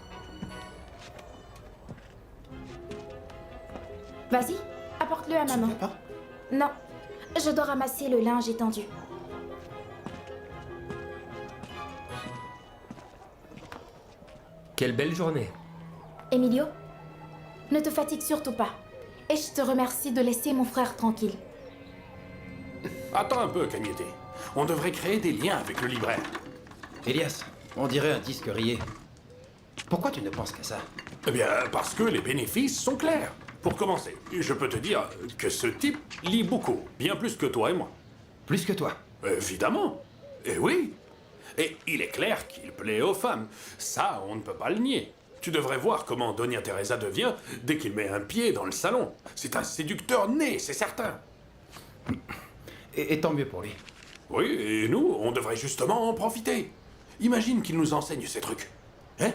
Vas-y, apporte-le à maman. Non, je dois ramasser le linge étendu. Quelle belle journée. Emilio, ne te fatigue surtout pas. Et je te remercie de laisser mon frère tranquille. Attends un peu, Cagnete. On devrait créer des liens avec le libraire. Elias, on dirait un disque rayé. Pourquoi tu ne penses qu'à ça? Eh bien, parce que les bénéfices sont clairs. Pour commencer, je peux te dire que ce type lit beaucoup, bien plus que toi et moi. Plus que toi? Évidemment. Et oui. Et il est clair qu'il plaît aux femmes. Ça, on ne peut pas le nier. Tu devrais voir comment Doña Teresa devient dès qu'il met un pied dans le salon. C'est un séducteur né, c'est certain. Et tant mieux pour lui. Oui, et nous, on devrait justement en profiter. Imagine qu'il nous enseigne ces trucs. Hein?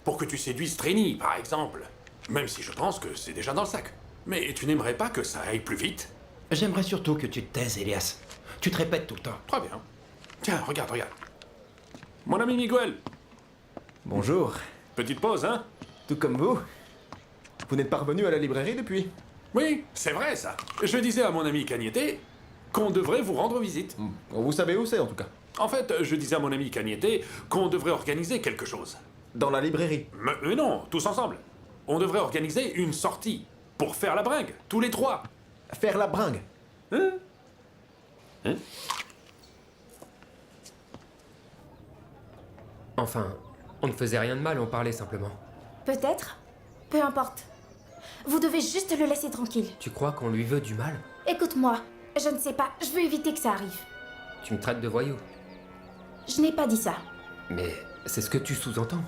Pour que tu séduises Trini, par exemple. Même si je pense que c'est déjà dans le sac. Mais tu n'aimerais pas que ça aille plus vite? J'aimerais surtout que tu te taises, Elias. Tu te répètes tout le temps. Très bien. Tiens, regarde. Mon ami Miguel. Bonjour. Petite pause, hein? Tout comme vous. Vous n'êtes pas revenu à la librairie depuis? Oui, c'est vrai ça. Je disais à mon ami Cagnete qu'on devrait vous rendre visite. Vous savez où c'est en tout cas. En fait, je disais à mon ami Cagnete qu'on devrait organiser quelque chose. Dans la librairie? Mais non, tous ensemble. On devrait organiser une sortie pour faire la bringue, tous les trois. Faire la bringue? Hein? Enfin, on ne faisait rien de mal, on parlait simplement. Peut-être. Peu importe. Vous devez juste le laisser tranquille. Tu crois qu'on lui veut du mal? Écoute-moi, je ne sais pas, je veux éviter que ça arrive. Tu me traites de voyou. Je n'ai pas dit ça. Mais c'est ce que tu sous-entends.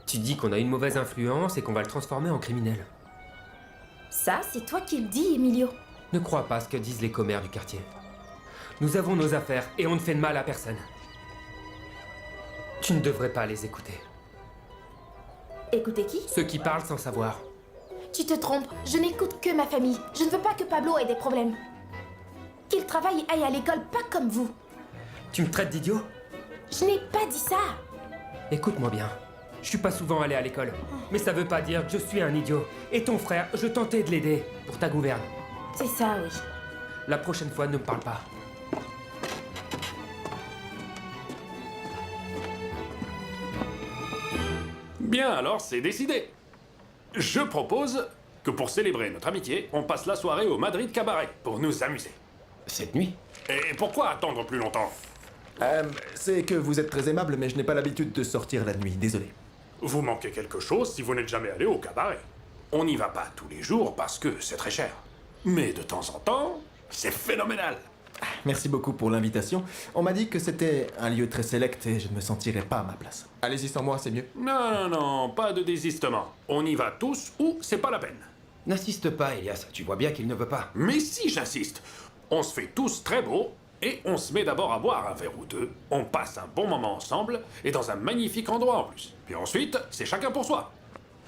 Tu dis qu'on a une mauvaise influence et qu'on va le transformer en criminel. Ça, c'est toi qui le dis, Emilio. Ne crois pas ce que disent les commères du quartier. Nous avons nos affaires et on ne fait de mal à personne. Tu ne devrais pas les écouter. Écoutez qui? Ceux qui parlent sans savoir. Tu te trompes, je n'écoute que ma famille. Je ne veux pas que Pablo ait des problèmes. Qu'il travaille et aille à l'école, pas comme vous. Tu me traites d'idiot? Je n'ai pas dit ça. Écoute-moi bien. Je suis pas souvent allé à l'école, mais ça veut pas dire que je suis un idiot. Et ton frère, je tentais de l'aider pour ta gouverne. C'est ça, oui. La prochaine fois, ne me parle pas. Bien, alors c'est décidé. Je propose que pour célébrer notre amitié, on passe la soirée au Madrid Cabaret pour nous amuser. Cette nuit? Et pourquoi attendre plus longtemps? C'est que vous êtes très aimable, mais je n'ai pas l'habitude de sortir la nuit, désolé. Vous manquez quelque chose si vous n'êtes jamais allé au cabaret. On n'y va pas tous les jours parce que c'est très cher. Mais de temps en temps, c'est phénoménal. Merci beaucoup pour l'invitation. On m'a dit que c'était un lieu très sélect et je ne me sentirais pas à ma place. Allez-y sans moi, c'est mieux. Non, pas de désistement. On y va tous ou c'est pas la peine. N'insiste pas, Elias. Tu vois bien qu'il ne veut pas. Mais si j'insiste, on se fait tous très beau et on se met d'abord à boire un verre ou deux. On passe un bon moment ensemble et dans un magnifique endroit en plus. Puis ensuite, c'est chacun pour soi.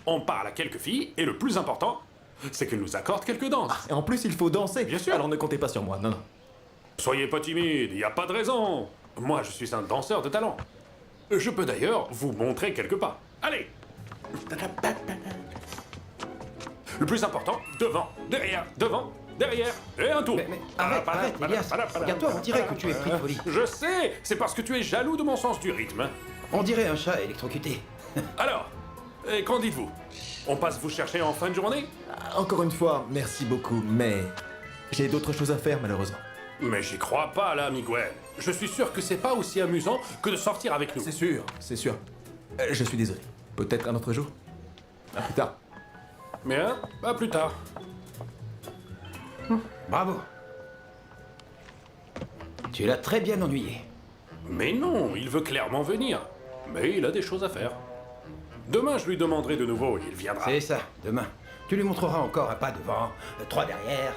On parle à quelques filles et le plus important, c'est qu'elles nous accordent quelques danses. Et en plus, il faut danser. Bien sûr. Alors ne comptez pas sur moi, non. Soyez pas timide, y a pas de raison. Moi, je suis un danseur de talent. Je peux d'ailleurs vous montrer quelques pas. Allez! Le plus important, devant, derrière, devant, derrière, et un tour. Mais arrête, Elias. Regarde-toi, on dirait que tu es pris de folie. Je sais, c'est parce que tu es jaloux de mon sens du rythme. On dirait un chat électrocuté. Alors, et qu'en dites-vous? On passe vous chercher en fin de journée? Encore une fois, merci beaucoup, mais j'ai d'autres choses à faire malheureusement. Mais j'y crois pas là, Miguel. Je suis sûr que c'est pas aussi amusant que de sortir avec nous. C'est sûr, c'est sûr. Je suis désolé. Peut-être un autre jour. À plus tard. Bien, à plus tard. Bravo. Tu l'as très bien ennuyé. Mais non, il veut clairement venir. Mais il a des choses à faire. Demain, je lui demanderai de nouveau et il viendra. C'est ça, demain. Tu lui montreras encore un pas devant, 3 derrière.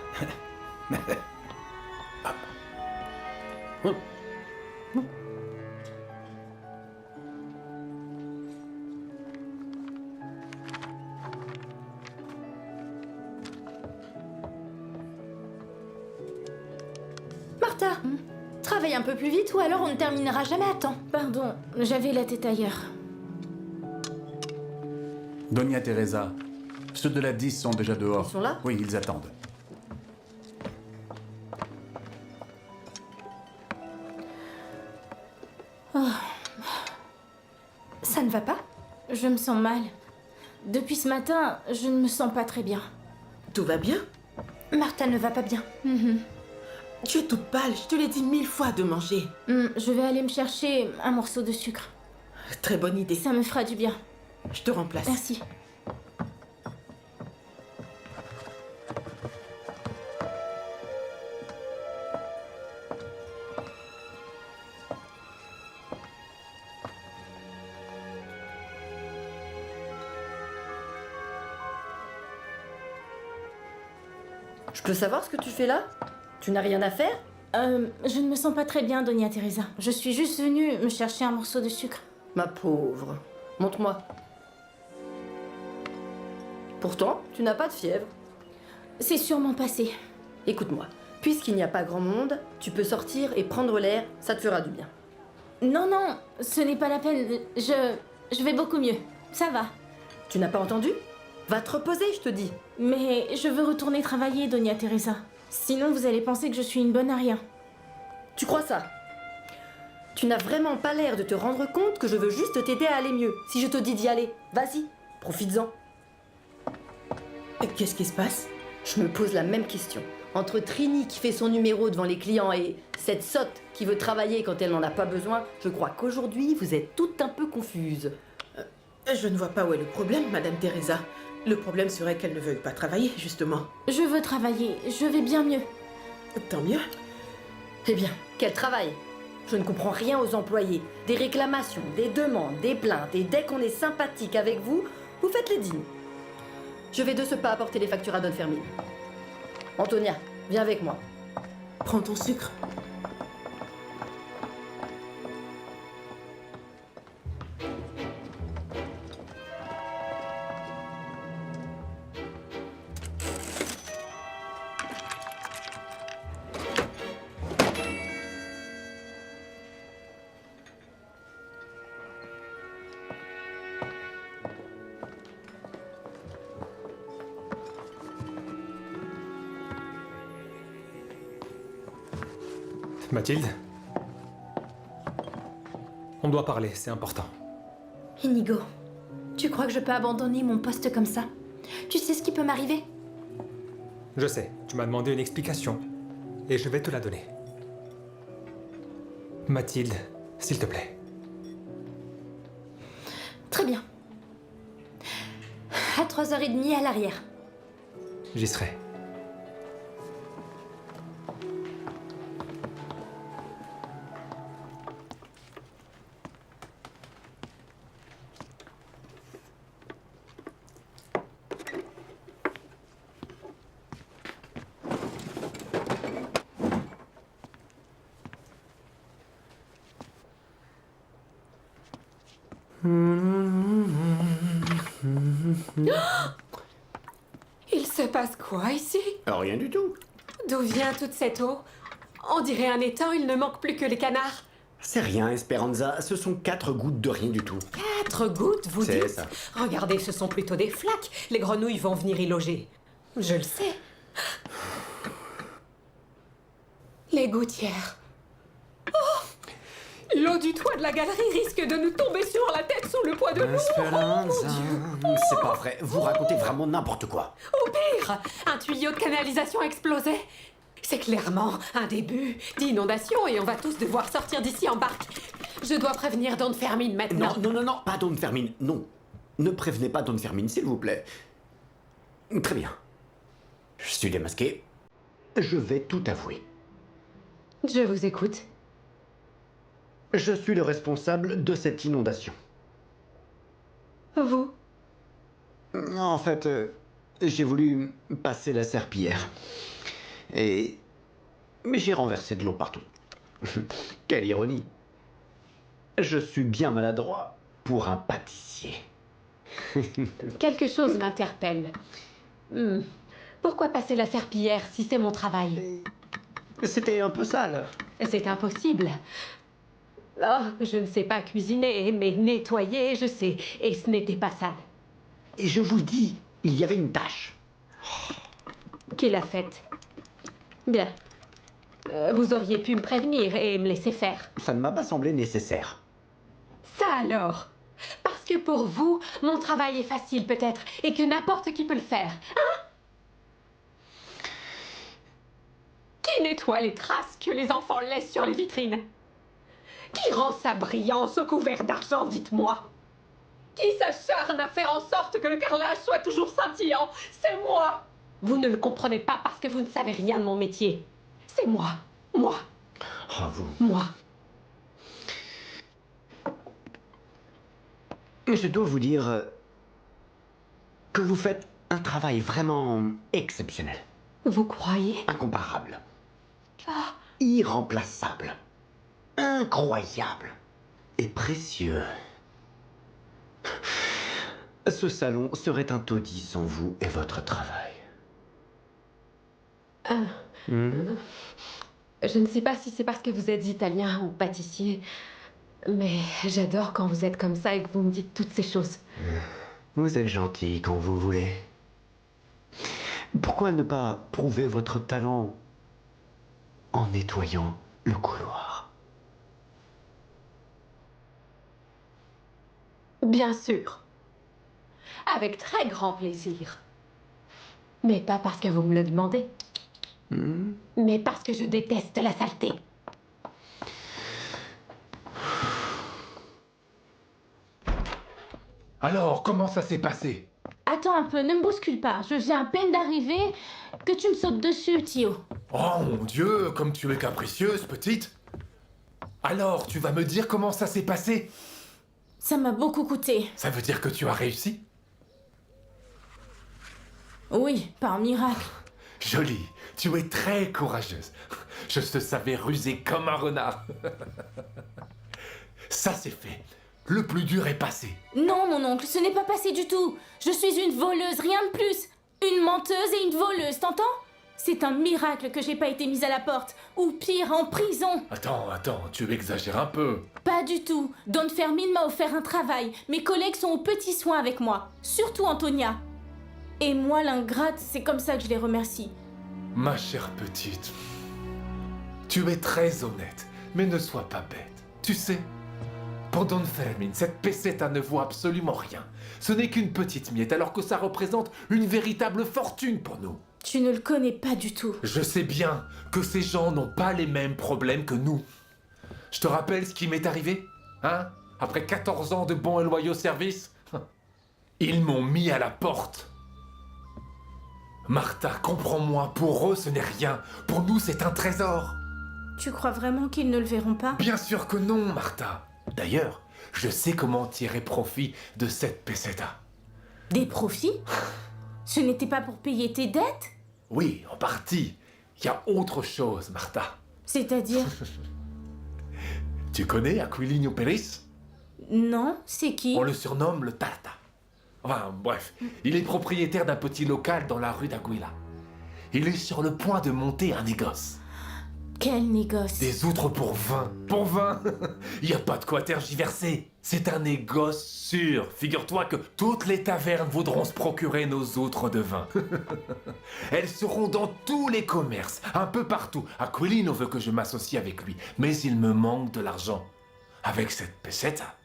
Martha, travaille un peu plus vite ou alors on ne terminera jamais à temps. Pardon, j'avais la tête ailleurs. Doña Teresa, ceux de la 10 sont déjà dehors. Ils sont là? Oui, ils attendent. Oh. Ça ne va pas? Je me sens mal. Depuis ce matin, je ne me sens pas très bien. Tout va bien? Martha ne va pas bien. Tu es toute pâle, je te l'ai dit 1000 fois de manger. Je vais aller me chercher un morceau de sucre. Très bonne idée. Ça me fera du bien. Je te remplace. Merci. Je peux savoir ce que tu fais là? Tu n'as rien à faire? Je ne me sens pas très bien, Doña Teresa. Je suis juste venue me chercher un morceau de sucre. Ma pauvre. Montre-moi. Pourtant, tu n'as pas de fièvre. C'est sûrement passé. Écoute-moi, puisqu'il n'y a pas grand monde, tu peux sortir et prendre l'air, ça te fera du bien. Non, non, ce n'est pas la peine. Je vais beaucoup mieux. Ça va. Tu n'as pas entendu? Va te reposer, je te dis. Mais je veux retourner travailler, Doña Teresa. Sinon, vous allez penser que je suis une bonne à rien. Tu crois ça? Tu n'as vraiment pas l'air de te rendre compte que je veux juste t'aider à aller mieux. Si je te dis d'y aller, vas-y, profites-en. Qu'est-ce qui se passe? Je me pose la même question. Entre Trini qui fait son numéro devant les clients et cette sotte qui veut travailler quand elle n'en a pas besoin, je crois qu'aujourd'hui, vous êtes toutes un peu confuses. Je ne vois pas où est le problème, Madame Teresa. Le problème serait qu'elle ne veuille pas travailler, justement. Je veux travailler, je vais bien mieux. Tant mieux. Eh bien, qu'elle travaille. Je ne comprends rien aux employés. Des réclamations, des demandes, des plaintes, et dès qu'on est sympathique avec vous, vous faites les dignes. Je vais de ce pas apporter les factures à Don Fermin. Antonia, viens avec moi. Prends ton sucre. Mathilde? On doit parler, c'est important. Inigo, tu crois que je peux abandonner mon poste comme ça? Tu sais ce qui peut m'arriver? Je sais, tu m'as demandé une explication. Et je vais te la donner. Mathilde, s'il te plaît. Très bien. À 3h30 à l'arrière. J'y serai. Il se passe quoi ici? Rien du tout. D'où vient toute cette eau? On dirait un étang, il ne manque plus que les canards. C'est rien, Esperanza. Ce sont 4 gouttes de rien du tout. 4 gouttes, vous C'est dites? ça. Regardez, ce sont plutôt des flaques. Les grenouilles vont venir y loger. Je le sais. Les gouttières. Oh! L'eau du toit de la galerie risque de nous tomber sur la tête sous le poids de l'eau. Esperanza. C'est pas vrai, vous racontez vraiment n'importe quoi. Au pire, un tuyau de canalisation a explosé. C'est clairement un début d'inondation et on va tous devoir sortir d'ici en barque. Je dois prévenir Don Fermine maintenant. Non, pas Don Fermine, non. Ne prévenez pas Don Fermine, s'il vous plaît. Très bien. Je suis démasqué. Je vais tout avouer. Je vous écoute. Je suis le responsable de cette inondation. Vous? En fait, j'ai voulu passer la serpillière. Mais j'ai renversé de l'eau partout. Quelle ironie. Je suis bien maladroit pour un pâtissier. Quelque chose m'interpelle. Pourquoi passer la serpillière si c'est mon travail? C'était un peu sale. C'est impossible. Oh, je ne sais pas cuisiner, mais nettoyer, je sais. Et ce n'était pas sale. Et je vous dis, il y avait une tache. Qui l'a faite? Bien. Vous auriez pu me prévenir et me laisser faire. Ça ne m'a pas semblé nécessaire. Ça alors? Parce que pour vous, mon travail est facile peut-être, et que n'importe qui peut le faire. Hein? Qui nettoie les traces que les enfants laissent sur les vitrines? Qui rend sa brillance au couvert d'argent, dites-moi? Qui s'acharne à faire en sorte que le carrelage soit toujours scintillant? C'est moi! Vous ne le comprenez pas parce que vous ne savez rien de mon métier. C'est moi. Moi. Oh, vous. Moi. Je dois vous dire que vous faites un travail vraiment exceptionnel. Vous croyez? Incomparable. Ah. Irremplaçable. Incroyable. Et précieux. Ce salon serait un taudis sans vous et votre travail. Je ne sais pas si c'est parce que vous êtes italien ou pâtissier, mais j'adore quand vous êtes comme ça et que vous me dites toutes ces choses. Vous êtes gentil quand vous voulez. Pourquoi ne pas prouver votre talent en nettoyant le couloir? Bien sûr. Avec très grand plaisir. Mais pas parce que vous me le demandez. Mais parce que je déteste la saleté. Alors, comment ça s'est passé? Attends un peu, ne me bouscule pas. Je viens à peine d'arriver que tu me sautes dessus, Tio. Oh mon Dieu, comme tu es capricieuse, petite. Alors, tu vas me dire comment ça s'est passé? Ça m'a beaucoup coûté. Ça veut dire que tu as réussi? Oui, par miracle. Jolie, tu es très courageuse. Je te savais rusée comme un renard. Ça c'est fait. Le plus dur est passé. Non, mon oncle, ce n'est pas passé du tout. Je suis une voleuse, rien de plus. Une menteuse et une voleuse, t'entends? C'est un miracle que j'ai pas été mise à la porte. Ou pire, en prison. Attends, tu exagères un peu. Pas du tout. Don Fermine m'a offert un travail. Mes collègues sont aux petits soins avec moi. Surtout Antonia. Et moi, l'ingrate, c'est comme ça que je les remercie. Ma chère petite, tu es très honnête, mais ne sois pas bête. Tu sais, pour Don Fermine, cette peseta ne vaut absolument rien. Ce n'est qu'une petite miette, alors que ça représente une véritable fortune pour nous. Tu ne le connais pas du tout. Je sais bien que ces gens n'ont pas les mêmes problèmes que nous. Je te rappelle ce qui m'est arrivé, hein? Après 14 ans de bons et loyaux services, ils m'ont mis à la porte. Martha, comprends-moi, pour eux ce n'est rien. Pour nous c'est un trésor. Tu crois vraiment qu'ils ne le verront pas? Bien sûr que non, Martha. D'ailleurs, je sais comment tirer profit de cette peseta. Des profits? Ce n'était pas pour payer tes dettes? Oui, en partie. Il y a autre chose, Martha. C'est-à-dire? Tu connais Aquilino Pérez? Non, c'est qui? On le surnomme le Tarta. Enfin, bref, il est propriétaire d'un petit local dans la rue d'Aguila. Il est sur le point de monter un négoce. Quel négoce. Des outres pour 20. Pour 20. Il n'y a pas de quoi tergiverser. C'est un négoce sûr. Figure-toi que toutes les tavernes voudront se procurer nos outres de vin. Elles seront dans tous les commerces, un peu partout. Aquilino veut que je m'associe avec lui, mais il me manque de l'argent. Avec cette peseta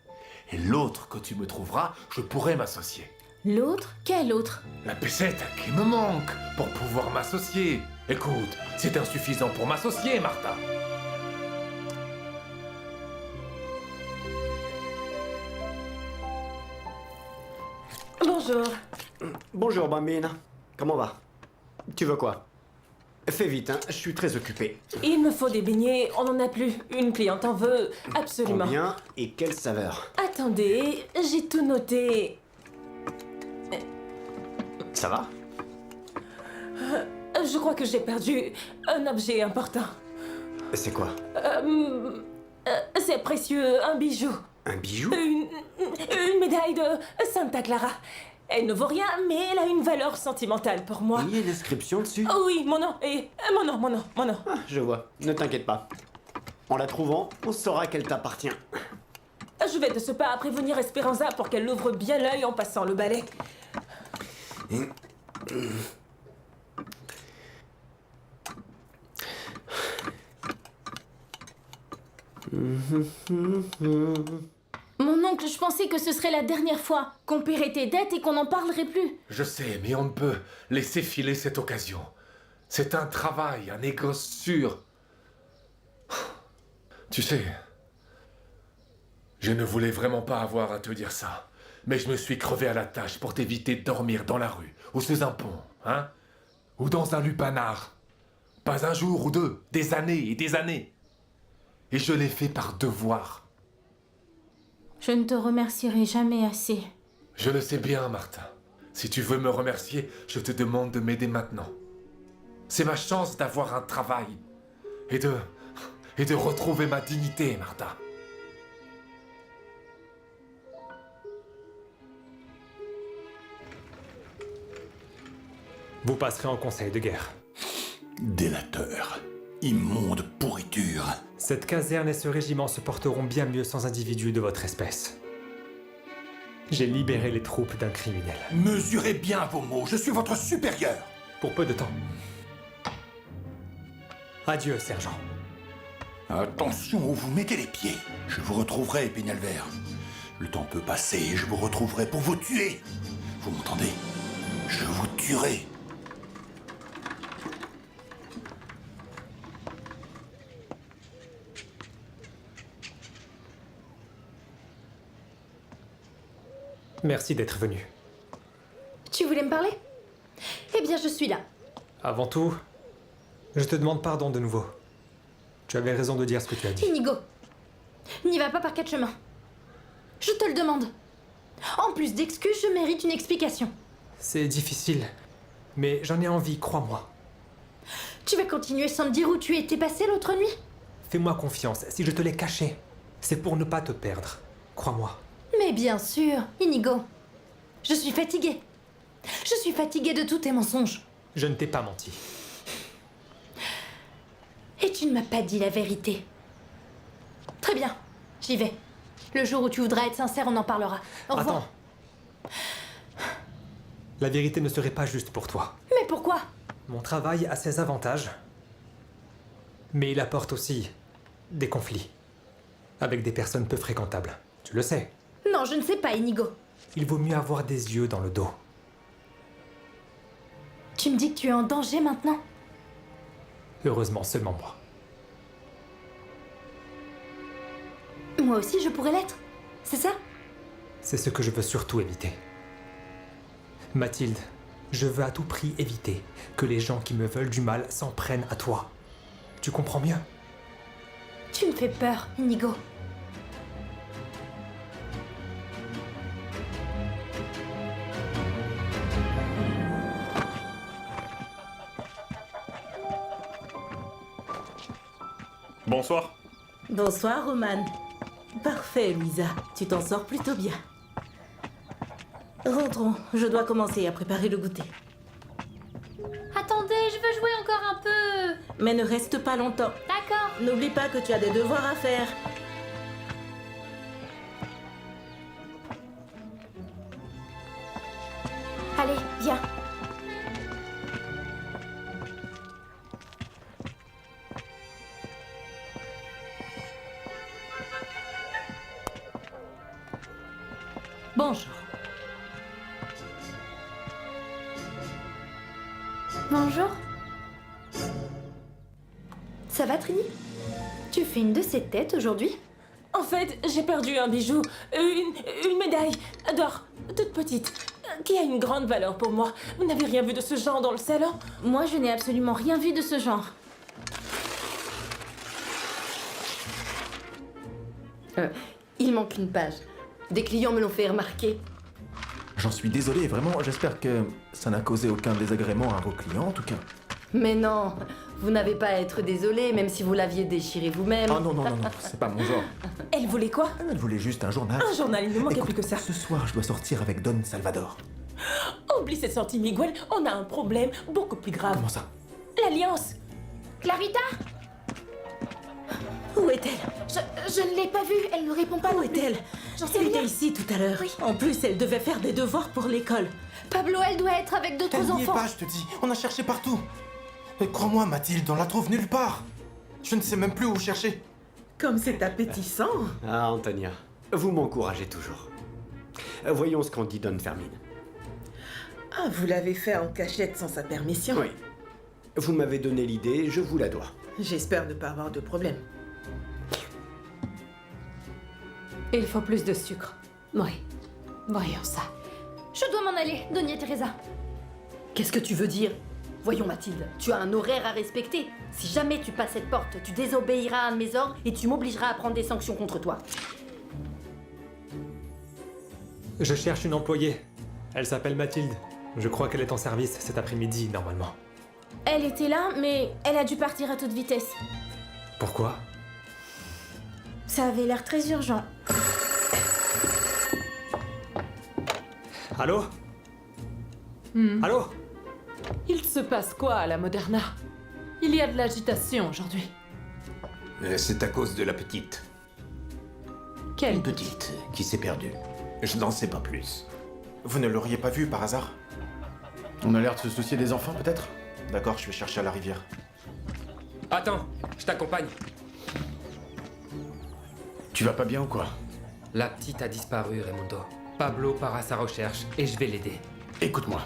et l'autre que tu me trouveras, je pourrai m'associer. L'autre? Quel autre? La peseta qui me manque pour pouvoir m'associer. Écoute, c'est insuffisant pour m'associer, Martha. Bonjour. Bonjour, Bambine. Comment va? Tu veux quoi? Fais vite, hein, je suis très occupé. Il me faut des beignets, on n'en a plus. Une cliente en veut, absolument. Combien et quelle saveur? Attendez, j'ai tout noté. Ça va? Je crois que j'ai perdu un objet important. C'est quoi? C'est précieux, un bijou. Un bijou? Une médaille de Santa Clara. Elle ne vaut rien, mais elle a une valeur sentimentale pour moi. Il y a une inscription dessus? Oh oui, mon nom, et mon nom. Ah, je vois, ne t'inquiète pas. En la trouvant, on saura qu'elle t'appartient. Je vais de ce pas prévenir Esperanza pour qu'elle ouvre bien l'œil en passant le balai. Mon oncle, je pensais que ce serait la dernière fois qu'on paierait tes dettes et qu'on n'en parlerait plus. Je sais, mais on ne peut laisser filer cette occasion. C'est un travail, un négoce sûr. Tu sais, je ne voulais vraiment pas avoir à te dire ça, mais je me suis crevé à la tâche pour t'éviter de dormir dans la rue, ou sous un pont, hein? Ou dans un lupanar. Pas un jour ou deux, des années et des années. Et je l'ai fait par devoir. Je ne te remercierai jamais assez. Je le sais bien, Martin. Si tu veux me remercier, je te demande de m'aider maintenant. C'est ma chance d'avoir un travail. Et de retrouver ma dignité, Martha. Vous passerez en conseil de guerre. Délateur. Immonde pourriture. Cette caserne et ce régiment se porteront bien mieux sans individus de votre espèce. J'ai libéré les troupes d'un criminel. Mesurez bien vos mots, je suis votre supérieur. Pour peu de temps. Adieu, sergent. Attention où vous mettez les pieds. Je vous retrouverai, Peñalver. Le temps peut passer et je vous retrouverai pour vous tuer. Vous m'entendez? Je vous tuerai. Merci d'être venu. Tu voulais me parler? Eh bien, je suis là. Avant tout, je te demande pardon de nouveau. Tu avais raison de dire ce que tu as dit. Inigo, n'y va pas par quatre chemins. Je te le demande. En plus d'excuses, je mérite une explication. C'est difficile, mais j'en ai envie, crois-moi. Tu vas continuer sans me dire où tu étais passé l'autre nuit? Fais-moi confiance, si je te l'ai caché, c'est pour ne pas te perdre. Crois-moi. Mais bien sûr, Inigo. Je suis fatiguée. Je suis fatiguée de tous tes mensonges. Je ne t'ai pas menti. Et tu ne m'as pas dit la vérité. Très bien, j'y vais. Le jour où tu voudras être sincère, on en parlera. Au revoir. Attends. La vérité ne serait pas juste pour toi. Mais pourquoi? Mon travail a ses avantages, mais il apporte aussi des conflits avec des personnes peu fréquentables. Tu le sais. Non, je ne sais pas, Inigo. Il vaut mieux avoir des yeux dans le dos. Tu me dis que tu es en danger maintenant? Heureusement, seulement moi. Moi aussi, je pourrais l'être. C'est ça? C'est ce que je veux surtout éviter. Mathilde, je veux à tout prix éviter que les gens qui me veulent du mal s'en prennent à toi. Tu comprends mieux? Tu me fais peur, Inigo. Bonsoir. Bonsoir, Roman. Parfait, Louisa. Tu t'en sors plutôt bien. Rentrons. Je dois commencer à préparer le goûter. Attendez, je veux jouer encore un peu. Mais ne reste pas longtemps. D'accord. d'accord. N'oublie pas que tu as des devoirs à faire. Allez, viens. Bonjour. Bonjour. Ça va, Trini? Tu fais une de ces têtes aujourd'hui? En fait, j'ai perdu un bijou, une médaille d'or, toute petite, qui a une grande valeur pour moi. Vous n'avez rien vu de ce genre dans le salon? Moi, je n'ai absolument rien vu de ce genre. Il manque une page. Des clients me l'ont fait remarquer. J'en suis désolé, vraiment, j'espère que ça n'a causé aucun désagrément à vos clients en tout cas. Mais non, vous n'avez pas à être désolé, même si vous l'aviez déchiré vous-même. Ah non, non, non, non, c'est pas mon genre. Elle voulait quoi? Elle voulait juste un journal. Un journal, il ne manquait Écoute, plus que ça. Ce soir, je dois sortir avec Don Salvador. Oublie cette sortie, Miguel, on a un problème beaucoup plus grave. Comment ça? L'Alliance. Clarita? Où est-elle? Je ne l'ai pas vue, elle ne répond pas. Où est-elle? J'en sais Elle rien. était ici tout à l'heure. Oui. En plus, elle devait faire des devoirs pour l'école. Pablo, elle doit être avec d'autres Elle n'y est enfants. pas, je te dis. On a cherché partout. Et crois-moi, Mathilde, on la trouve nulle part. Je ne sais même plus où chercher. Comme c'est appétissant. Ah, Antonia, vous m'encouragez toujours. Voyons ce qu'en dit Don Fermin. Ah, vous l'avez fait en cachette sans sa permission? Oui. Vous m'avez donné l'idée, je vous la dois. J'espère ne pas avoir de problème. Il faut plus de sucre. Oui, voyons ça. Je dois m'en aller, Doña Teresa. Qu'est-ce que tu veux dire? Voyons Mathilde, tu as un horaire à respecter. Si jamais tu passes cette porte, tu désobéiras à un de mes ordres et tu m'obligeras à prendre des sanctions contre toi. Je cherche une employée. Elle s'appelle Mathilde. Je crois qu'elle est en service cet après-midi, normalement. Elle était là, mais elle a dû partir à toute vitesse. Pourquoi? Ça avait l'air très urgent. Allô? Allô? Il se passe quoi à la Moderna? Il y a de l'agitation aujourd'hui. C'est à cause de la petite. Quelle Une petite qui s'est perdue. Je n'en sais pas plus. Vous ne l'auriez pas vue par hasard? On a l'air de se soucier des enfants, peut-être? D'accord, je vais chercher à la rivière. Attends, je t'accompagne. Tu vas pas bien ou quoi? La petite a disparu, Raimundo. Pablo part à sa recherche et je vais l'aider. Écoute-moi,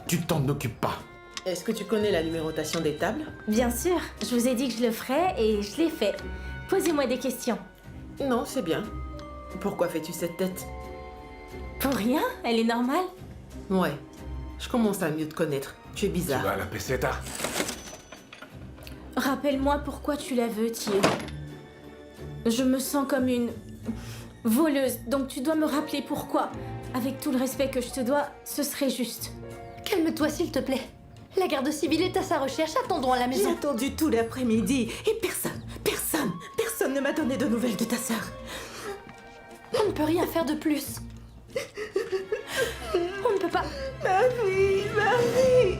tu t'en occupes pas. Est-ce que tu connais la numérotation des tables? Bien sûr, je vous ai dit que je le ferais et je l'ai fait. Posez-moi des questions. Non, c'est bien. Pourquoi fais-tu cette tête? Pour rien, elle est normale. Ouais, je commence à mieux te connaître. Tu es bizarre. Tu vas à la peseta. Rappelle-moi pourquoi tu la veux, Thier. Je me sens comme une voleuse, donc tu dois me rappeler pourquoi. Avec tout le respect que je te dois, ce serait juste. Calme-toi, s'il te plaît. La garde civile est à sa recherche, attendons à la J'ai maison. attendu tout l'après-midi et personne ne m'a donné de nouvelles de ta sœur. On ne peut rien faire de plus. On ne peut pas... Ma fille, ma fille.